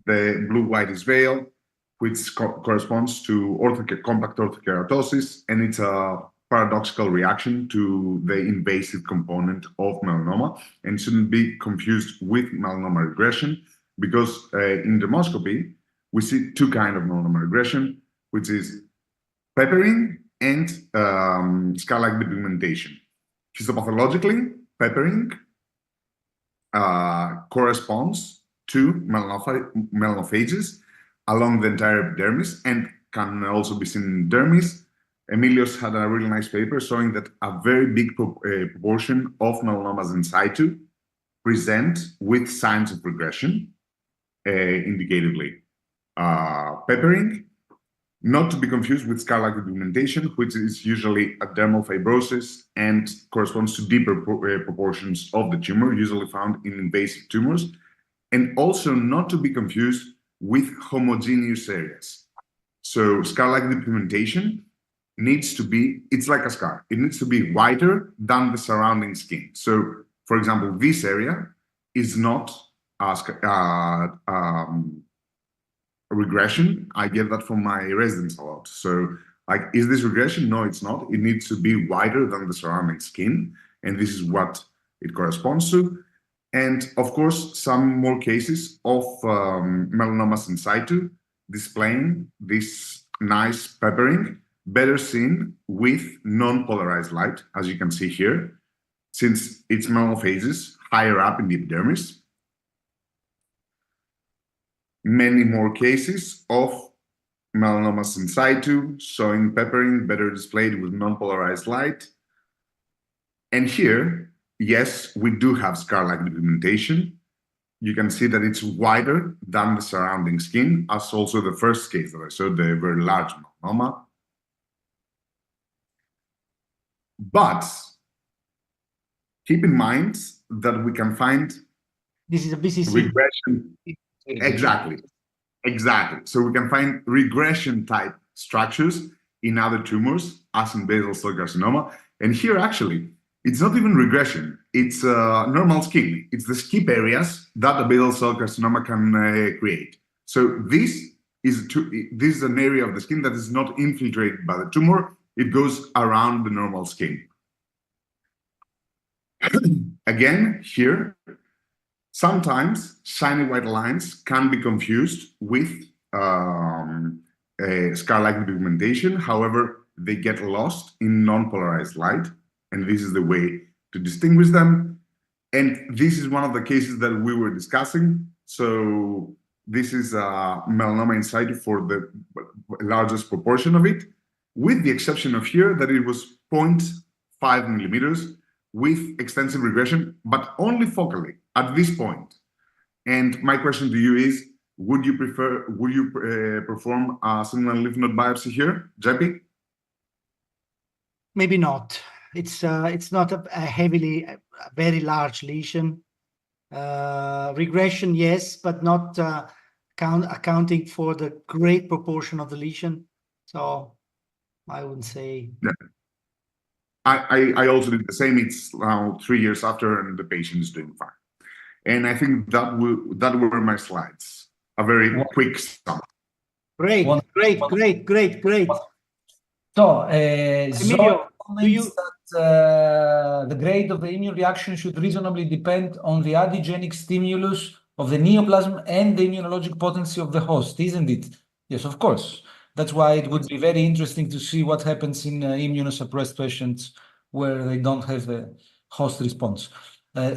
the blue-whitish veil, which corresponds to compact orthokeratosis, and it's a paradoxical reaction to the invasive component of melanoma, and shouldn't be confused with melanoma regression, because in dermoscopy, we see two kinds of melanoma regression, which is peppering and scar-like depigmentation. Histopathologically, peppering corresponds to melanophages along the entire epidermis and can also be seen in dermis. Emilius had a really nice paper showing that a very big proportion of melanomas in situ present with signs of regression, indicatively. Peppering, not to be confused with scar-like depigmentation, which is usually a dermal fibrosis and corresponds to deeper proportions of the tumor, usually found in invasive tumors, and also not to be confused with homogeneous areas. So scar-like depigmentation needs to be, it's like a scar. It needs to be wider than the surrounding skin. So, for example, this area is not a regression. I get that from my residents a lot. So, like, is this regression? No, it's not. It needs to be wider than the surrounding skin. And this is what it corresponds to. And of course, some more cases of melanomas in situ displaying this nice peppering, better seen with non-polarized light, as you can see here, since it's melanophases higher up in the epidermis. Many more cases of melanomas in situ showing peppering better displayed with non-polarized light. And here, yes, we do have scar-like depigmentation. You can see that it's wider than the surrounding skin, as also the first case that I showed, the very large melanoma. But keep in mind that we can find this is a BCC regression. Exactly. So we can find regression type structures in other tumors, as in basal cell carcinoma. And here, actually, it's not even regression. It's normal skin. It's the skip areas that a basal cell carcinoma can create. So this is an area of the skin that is not infiltrated by the tumor. it goes around the normal skin. Again, here, sometimes shiny white lines can be confused with scar-like pigmentation. However, they get lost in non-polarized light, and this is the way to distinguish them. And this is one of the cases that we were discussing. So this is melanoma in situ for the largest proportion of it, with the exception of here that it was 0.5 millimeters with extensive regression, but only focally at this point. And my question to you is, would you perform a sentinel lymph node biopsy here, JP? Maybe not. It's not a very large lesion. Regression, yes, but not accounting for the great proportion of the lesion. So I wouldn't say. Yeah. I also did the same. It's now 3 years after, and the patient is doing fine. And I think that were my slides. A very quick sum. Great. So, Emilio, that the grade of the immune reaction should reasonably depend on the antigenic stimulus of the neoplasm and the immunologic potency of the host, isn't it? Yes, of course. That's why it would be very interesting to see what happens in immunosuppressed patients where they don't have the host response.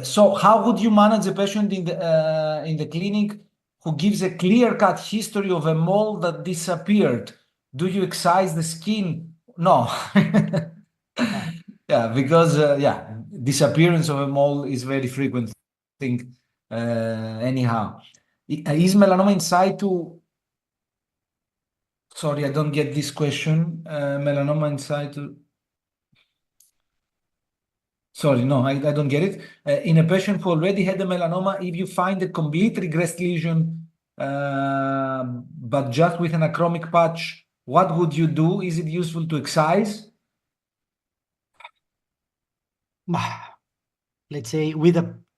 So how would you manage a patient in the clinic who gives a clear-cut history of a mole that disappeared? Do you excise the skin? No. Yeah, because disappearance of a mole is very frequent thing. Anyhow, is melanoma in situ? Sorry, I don't get this question. Melanoma in situ. Sorry, no, I don't get it. In a patient who already had a melanoma, if you find a complete regressed lesion, but just with an achromic patch, what would you do? Is it useful to excise? Let's say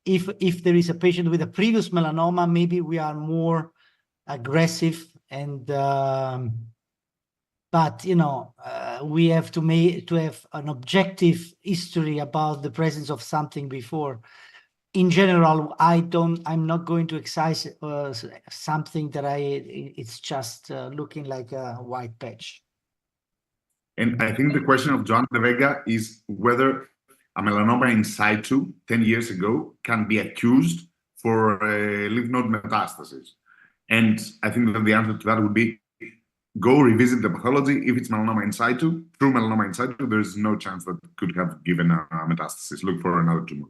if there is a patient with a previous melanoma, maybe we are more aggressive, and but we have to have an objective history about the presence of something before. In general, I'm not going to excise something that it's just looking like a white patch. And I think the question of Joan de Vega is whether a melanoma in situ 10 years ago can be accused for lymph node metastasis. And I think that the answer to that would be go revisit the pathology. If it's melanoma in situ, true melanoma in situ, there's no chance that could have given a metastasis. Look for another tumor.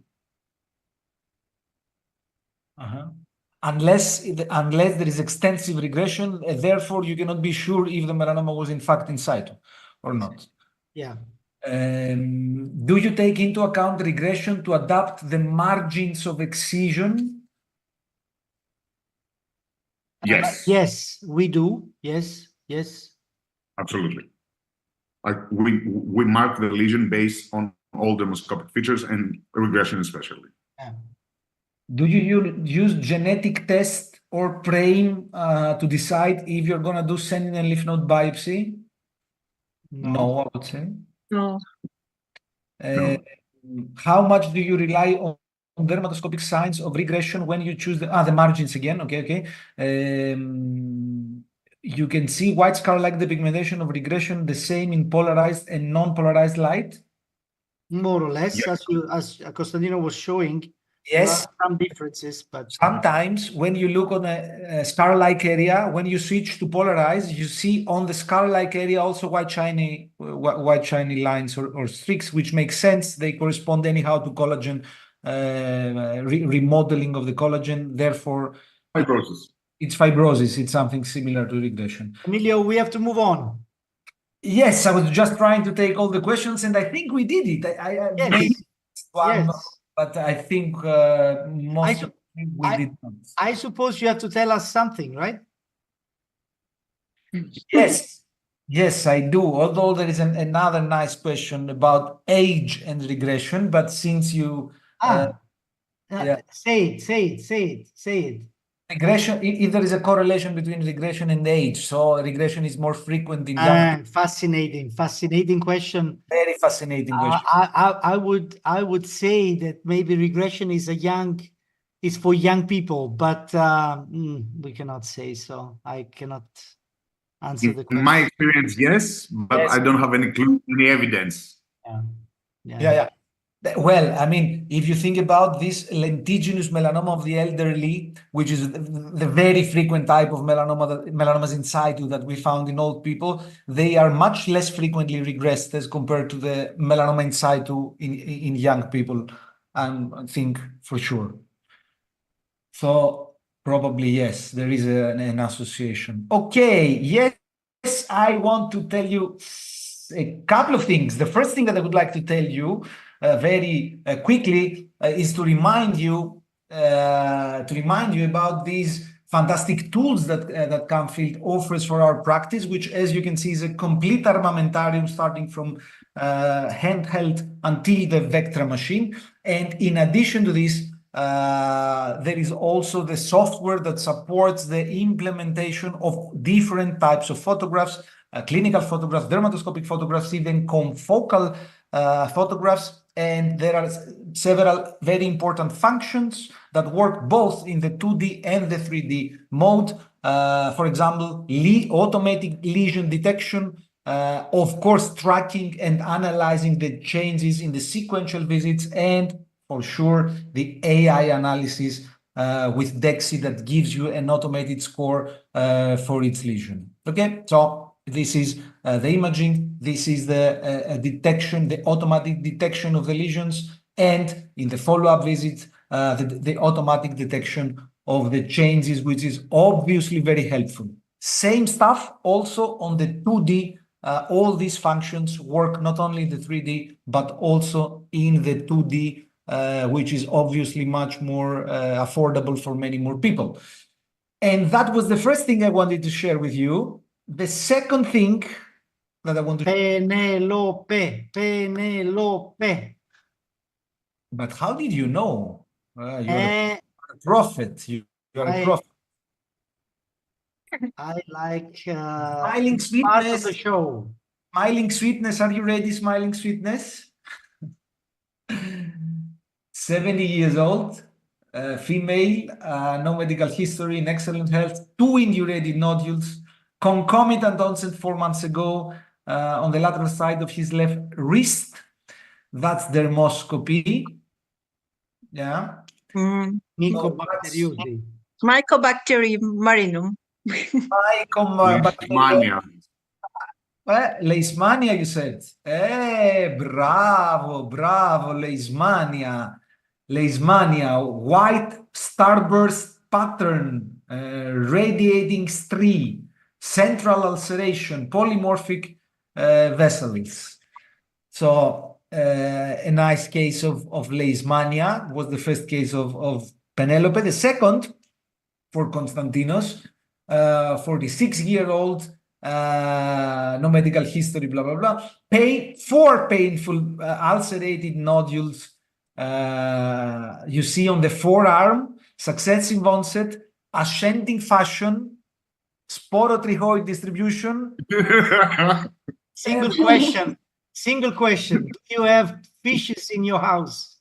Unless there is extensive regression, therefore you cannot be sure if the melanoma was in fact in situ or not. Yeah. Do you take into account regression to adapt the margins of excision? Yes. Yes, we do. Yes. Absolutely. Like we mark the lesion based on all dermoscopic features and regression especially. Yeah. Do you use genetic test or PRAME to decide if you're going to do sentinel lymph node biopsy? No, I would say. No. No. How much do you rely on dermatoscopic signs of regression when you choose the margins again? Okay. You can see white scar-like depigmentation of regression the same in polarized and non-polarized light? More or less, Yes. as Costantino was showing. Yes. There are some differences, but Sometimes when you look on a scar-like area, when you switch to polarized, you see on the scar-like area also white shiny lines or streaks, which makes sense. They correspond anyhow to collagen, remodeling of the collagen. Therefore, Fibrosis. it's fibrosis. It's something similar to regression. Emilio, we have to move on. Yes, I was just trying to take all the questions, and I think we did it. Yes. Maybe one, Yes. but I think most of it we did not. I suppose you have to tell us something, right? Yes, I do. Although there is another nice question about age and regression, but since you Say it. Regression, if there is a correlation between regression and age, so regression is more frequent in young, Fascinating question. very fascinating question. I would say that maybe regression is for young people, but we cannot say so. I cannot answer the In question. my experience, yes, but Yes. I don't have any clue, any evidence. Yeah. Well, I mean, if you think about this lentiginous melanoma of the elderly, which is the very frequent type of melanoma, melanomas in situ that we found in old people, they are much less frequently regressed as compared to the melanoma in situ in young people, I think for sure. So probably yes, there is an association. Okay, yes, I want to tell you a couple of things. The first thing that I would like to tell you very quickly is to remind you about these fantastic tools that that Camfield offers for our practice, which, as you can see, is a complete armamentarium starting from handheld until the Vectra machine. And in addition to this, there is also the software that supports the implementation of different types of photographs, clinical photographs, dermatoscopic photographs, even confocal photographs. And there are several very important functions that work both in the 2D and the 3D mode. For example, automatic lesion detection, of course, tracking and analyzing the changes in the sequential visits, and for sure, the AI analysis with DEXI that gives you an automated score for each lesion. Okay, so this is the imaging, this is the detection, the automatic detection of the lesions, and in the follow-up visit, the automatic detection of the changes, which is obviously very helpful. Same stuff also on the 2D. All these functions work not only in the 3D, but also in the 2D, which is obviously much more affordable for many more people. And that was the first thing I wanted to share with you. The second thing that I want to... Penelope. But how did you know? You're a prophet. You are a prophet. I like Smiling Sweetness. part of the show. Smiling Sweetness, are you ready, Smiling Sweetness? 70 years old, female, no medical history, in excellent health, 2 indurated nodules, concomitant onset 4 months ago on the lateral side of his left wrist. That's dermoscopy. Yeah. Mycobacterium. Mycobacterium marinum. Leishmania. Leishmania, you said. Bravo, Leishmania. Leishmania, white starburst pattern, radiating stree, central ulceration, polymorphic vessels. So a nice case of Leishmania was the first case of Penelope. The second for Konstantinos, 46-year-old, no medical history, blah, blah, blah. 4 painful ulcerated nodules you see on the forearm, successive onset, ascending fashion, sporotrichoid distribution. Single question. Do you have fishes in your house?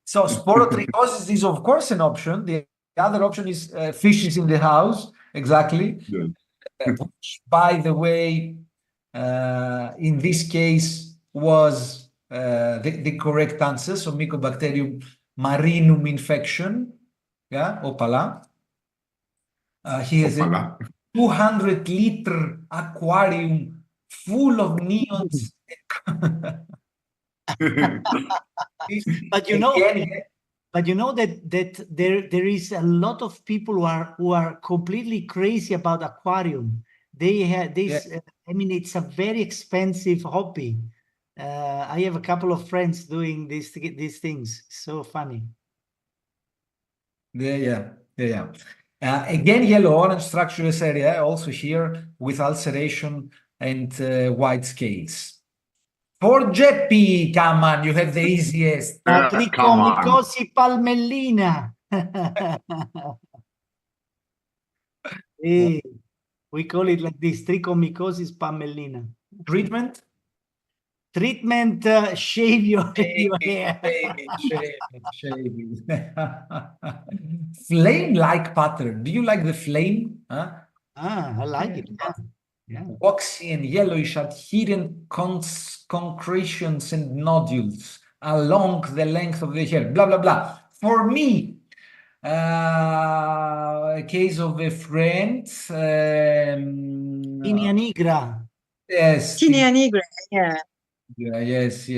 So sporotrichosis is, of course, an option. The other option is fishes in the house. Exactly. Yeah. Which, by the way, in this case was the correct answer. So Mycobacterium marinum infection. Yeah, opala. He has a 200-liter aquarium full of neons. But you know that there is a lot of people who are completely crazy about aquarium. They have this. Yeah. I mean, it's a very expensive hobby. I have a couple of friends doing these things. So funny. Yeah. Again, yellow-orange structurous area, also here with ulceration and white scales. For Geppi, come on, you have the easiest. Come on. Trichomycosi palmellina. Eh, we call it like this, trichomycosis pamellina. Treatment? Treatment, shave your hair. Shave. Flame-like pattern. Do you like the flame? Huh? I like it. Yeah. Waxy and yellowish adherent concretions and nodules along the length of the hair. Blah, blah, blah. For me, a case of a friend. Tinea nigra. Yes. Tinea nigra, yeah. Yes.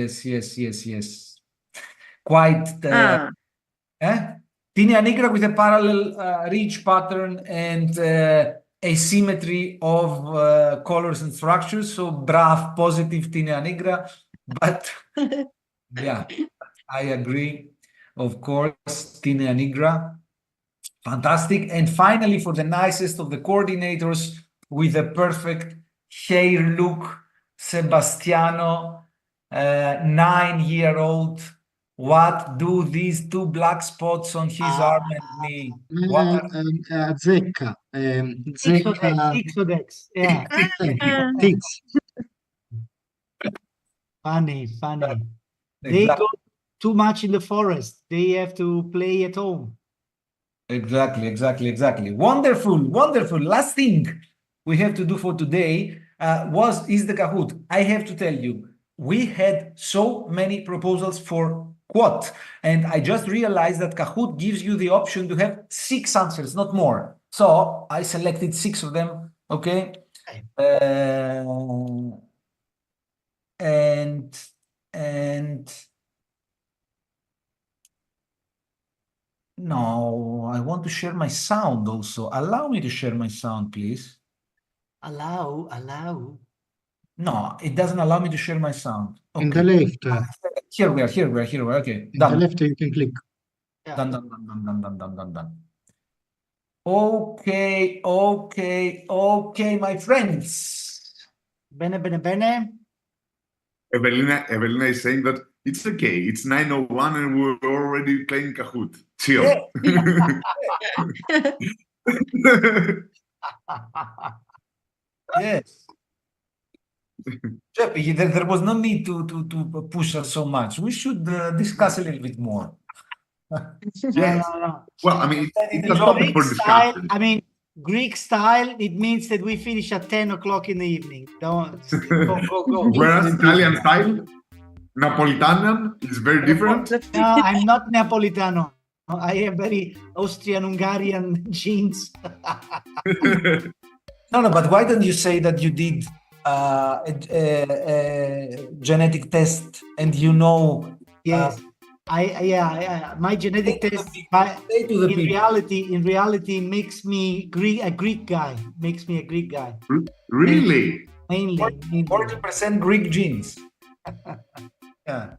Quite Ah, Tinea nigra with a parallel ridge pattern and asymmetry of colors and structures. So BRAF positive Tinea nigra, but yeah, I agree. Of course, Tinea nigra, fantastic. And finally, for the nicest of the coordinators with a perfect hair look, Sebastiano, 9-year-old. What do these two black spots on his arm and knee? What are Zecca. Zecca. Ixodex. Yeah. Ticks. Funny. They go too much in the forest. They have to play at home. Exactly. Wonderful. Last thing we have to do for today is the Kahoot. I have to tell you, we had so many proposals for quote, and I just realized that Kahoot gives you the option to have 6 answers, not more. So I selected 6 of them. Okay. And no, I want to share my sound also. Allow me to share my sound, please. Allow. No, it doesn't allow me to share my sound. Okay. In the left. Here we are. Okay. In the left, you can click. Yeah. Done. Okay, my friends. Bene. Evelina is saying that it's okay. It's 9:01 and we're already playing Kahoot. Chill. Yes. Giuseppe, there was no need to push us so much. We should discuss a little bit more. No. Well, I mean, it's a In topic for Greek style, discussion. Greek style, it means that we finish at 10 o'clock in the evening. Don't go. Whereas Italian style, Napolitan is very different. No, I'm not Napolitano. I have very Austrian-Hungarian genes. No, but why don't you say that you did a genetic test and you know? Yes, my genetic test, in reality, makes me a Greek guy. Really? Mainly. 40% Greek genes. Yeah.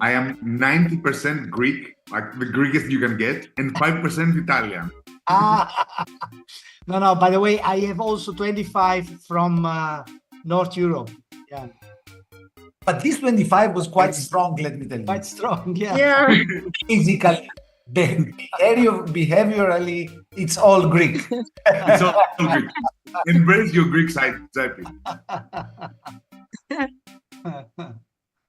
I am 90% Greek, like the Greekest you can get, and 5% Italian. No, by the way, I have also 25 from North Europe. Yeah. But this 25 was quite strong, let me tell you. Quite strong, yeah. yeah. Physically, behaviorally, it's all Greek. It's all Greek. Embrace your Greek side, Giuseppe.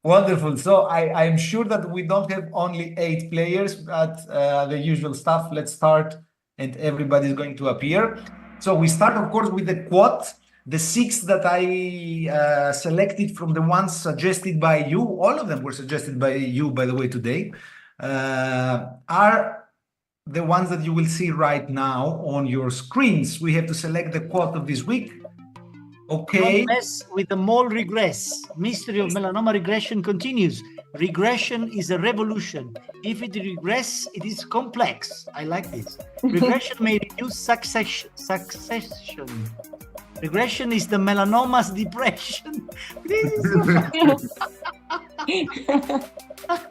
Wonderful. So I'm sure that we don't have only 8 players, but the usual stuff. Let's start, and everybody's going to appear. So we start, of course, with the quad. The 6 that I selected from the ones suggested by you, all of them were suggested by you, by the way, today, are the ones that you will see right now on your screens. We have to select the quote of this week. Okay. Don't mess with the mole regress. Mystery of melanoma regression continues. Regression is a revolution. If it regress, it is complex. I like this. Regression may reduce succession. Regression is the melanoma's depression.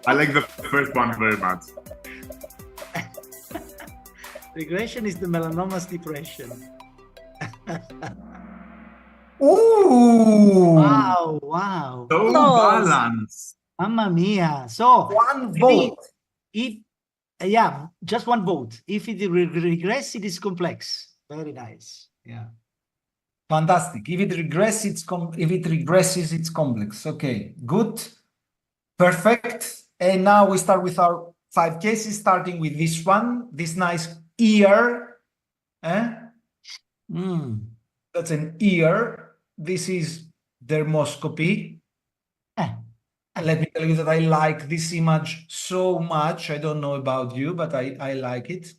I like the first one very much. Regression is the melanoma's depression. Ooh! Wow. So Close. balanced. Mamma mia. So, One vote. just one vote. If it regress, it is complex. Very nice. Yeah. Fantastic. If it regresses, it's complex. Okay, good, perfect. And now we start with our 5 cases, starting with this one, this nice ear. That's an ear. This is dermoscopy. Let me tell you that I like this image so much. I don't know about you, but I like it.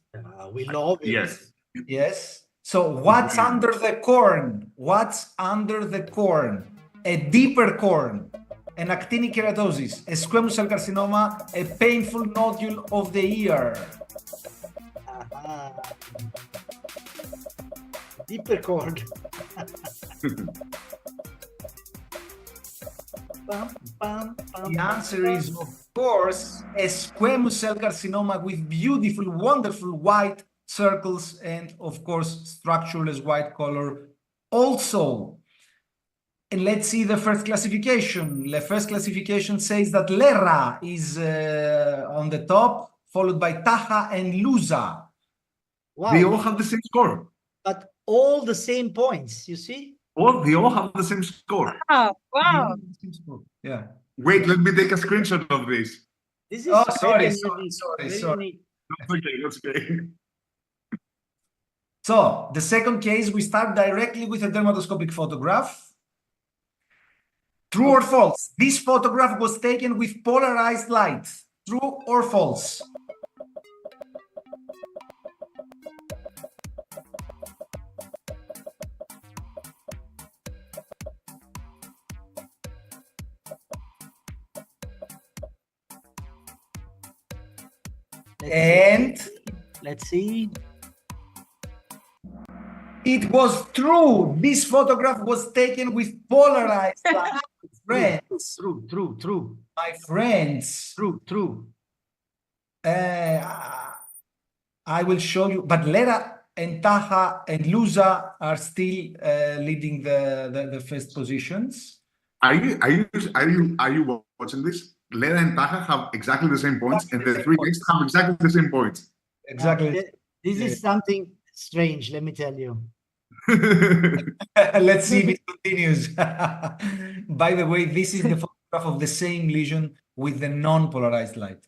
We love it. Yes. Yes. So what's under the corn? What's under the corn? A deeper corn, an actinic keratosis, a squamous cell carcinoma, a painful nodule of the ear. Deeper corn. The answer is, of course, a squamous cell carcinoma with beautiful, wonderful white circles and, of course, structureless white color also. And let's see the first classification. The first classification says that Lera is on the top, followed by Taha and Lusa. Wow. They all have the same score. But all the same points, you see? They all have the same score. Oh, wow. Yeah. Wait, let me take a screenshot of this. This is sorry. unique. That's okay. So the second case, we start directly with a dermatoscopic photograph. True or false? This photograph was taken with polarized light. True or false? Let's see. It was true. This photograph was taken with polarized light. Friends. True. My friends. True. I will show you. But Lera and Taha and Lusa are still leading the first positions. Are you watching this? Lera and Taha have exactly the same points, and the 3 next have exactly the same points. Exactly. This is something strange, let me tell you. Let's see if it continues. By the way, this is the photograph of the same lesion with the non-polarized light.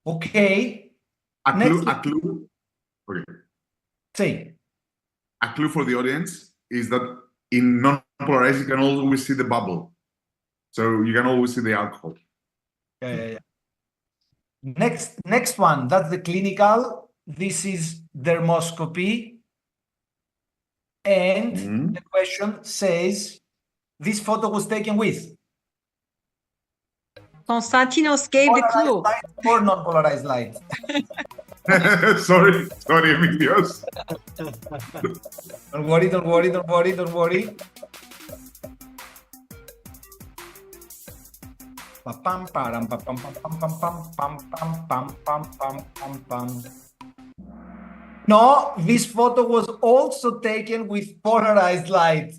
Okay. A clue. Okay. Say. A clue for the audience is that in non-polarized you can always see the bubble, so you can always see the alcohol. Yeah. Next one. That's the clinical. This is dermoscopy. And the question says, this photo was taken with Konstantinos gave the clue. light or non-polarized light. sorry, Emilios. Don't worry. Pam pam pam pam pam pam pam. No, this photo was also taken with polarized light.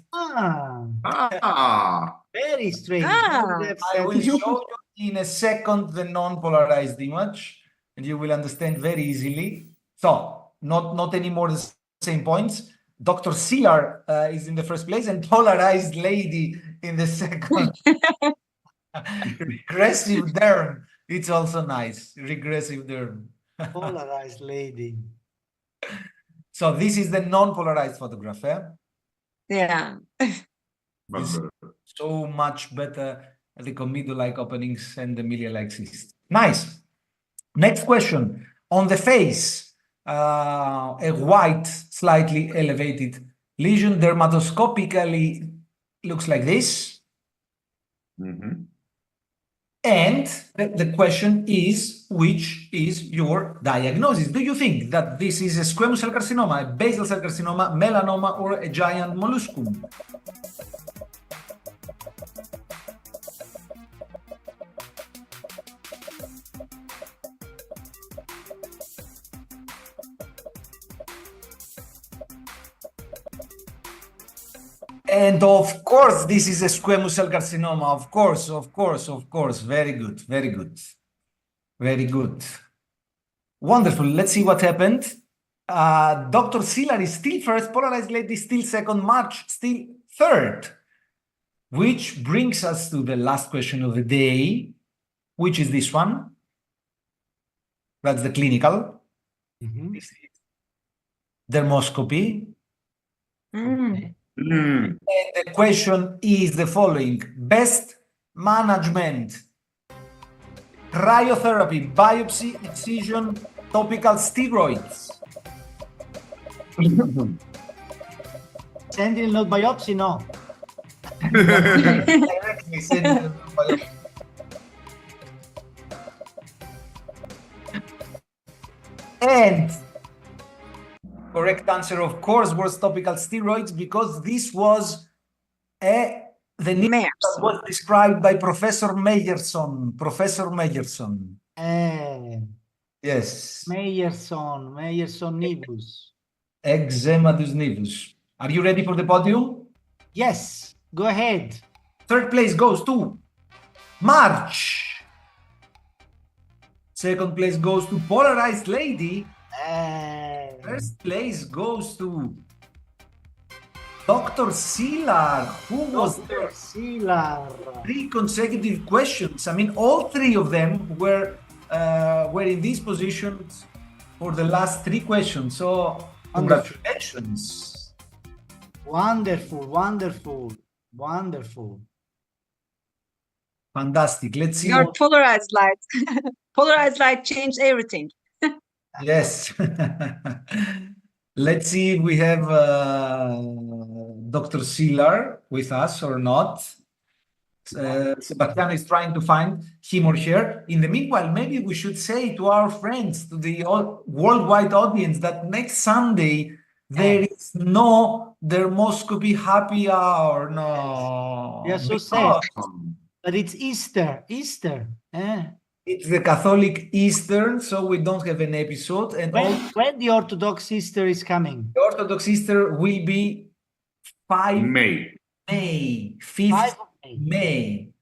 Very strange. I will show you in a second the non-polarized image, and you will understand very easily. So, not anymore the same points. Dr. Sealer is in the first place, and polarized lady in the second. Regressive derm. It's also nice. Regressive derm. Polarized lady. So this is the non-polarized photograph. Yeah. So much better the comedo-like openings and the milia-like cysts. Nice. Next question. On the face, a white, slightly elevated lesion dermatoscopically looks like this. And the question is, which is your diagnosis? Do you think that this is a squamous cell carcinoma, a basal cell carcinoma, melanoma, or a giant molluscum? And of course, this is a squamous cell carcinoma. Of course. Very good. Wonderful. Let's see what happened. Dr. Siller is still first, polarized lady still second, March still third. Which brings us to the last question of the day, which is this one. That's the clinical. Dermoscopy. Mm. And the question is the following: best management, cryotherapy, biopsy, excision, topical steroids. Sentinel node biopsy, no. Directly sentinel node biopsy. And correct answer, of course, was topical steroids, because this was the news that was described by Professor Meyerson. Professor Meyerson. Yes. Meyerson Nivus. Eczematus Nivus. Are you ready for the podium? Yes, go ahead. Third place goes to March. Second place goes to Polarized Lady. First place goes to Dr. Siller, who was there. Siller. 3 consecutive questions. I mean, all 3 of them were in these positions for the last 3 questions. So, congratulations. Wonderful, wonderful, wonderful. Fantastic. Let's see. Your polarized light. Polarized light changed everything. Yes. Let's see if we have Dr. Siller with us or not. Sebastian is trying to find him or her. In the meanwhile, maybe we should say to our friends, to the worldwide audience, that next Sunday there is no Dermoscopy happy hour. No. You're so sad. But it's Easter. It's the Catholic Easter, so we don't have an episode. And when the Orthodox Easter is coming? The Orthodox Easter will be May 5th May.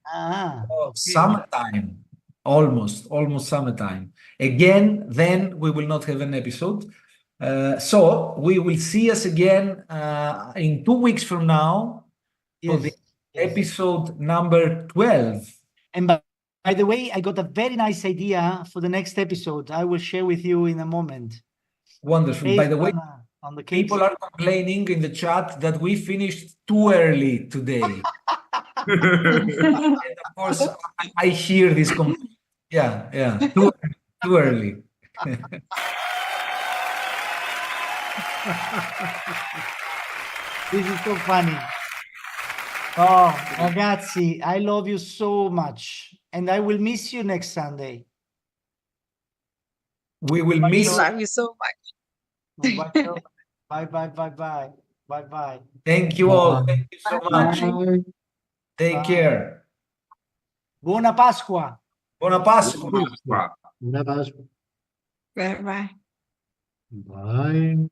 Summertime, almost summertime. Again, then we will not have an episode. So we will see us again in 2 weeks from now for the episode number 12. And by the way, I got a very nice idea for the next episode. I will share with you in a moment. Wonderful. By the way, on the people are complaining in the chat that we finished too early today. And of course, I hear this complaint. Yeah, too early. This is so funny. Oh, ragazzi, I love you so much. And I will miss you next Sunday. We will miss you. Love you so much. Bye. Thank you all. Thank you so much. Take care. Buona Pasqua. Buona Pasqua. Buona Pasqua. Bye. Bye.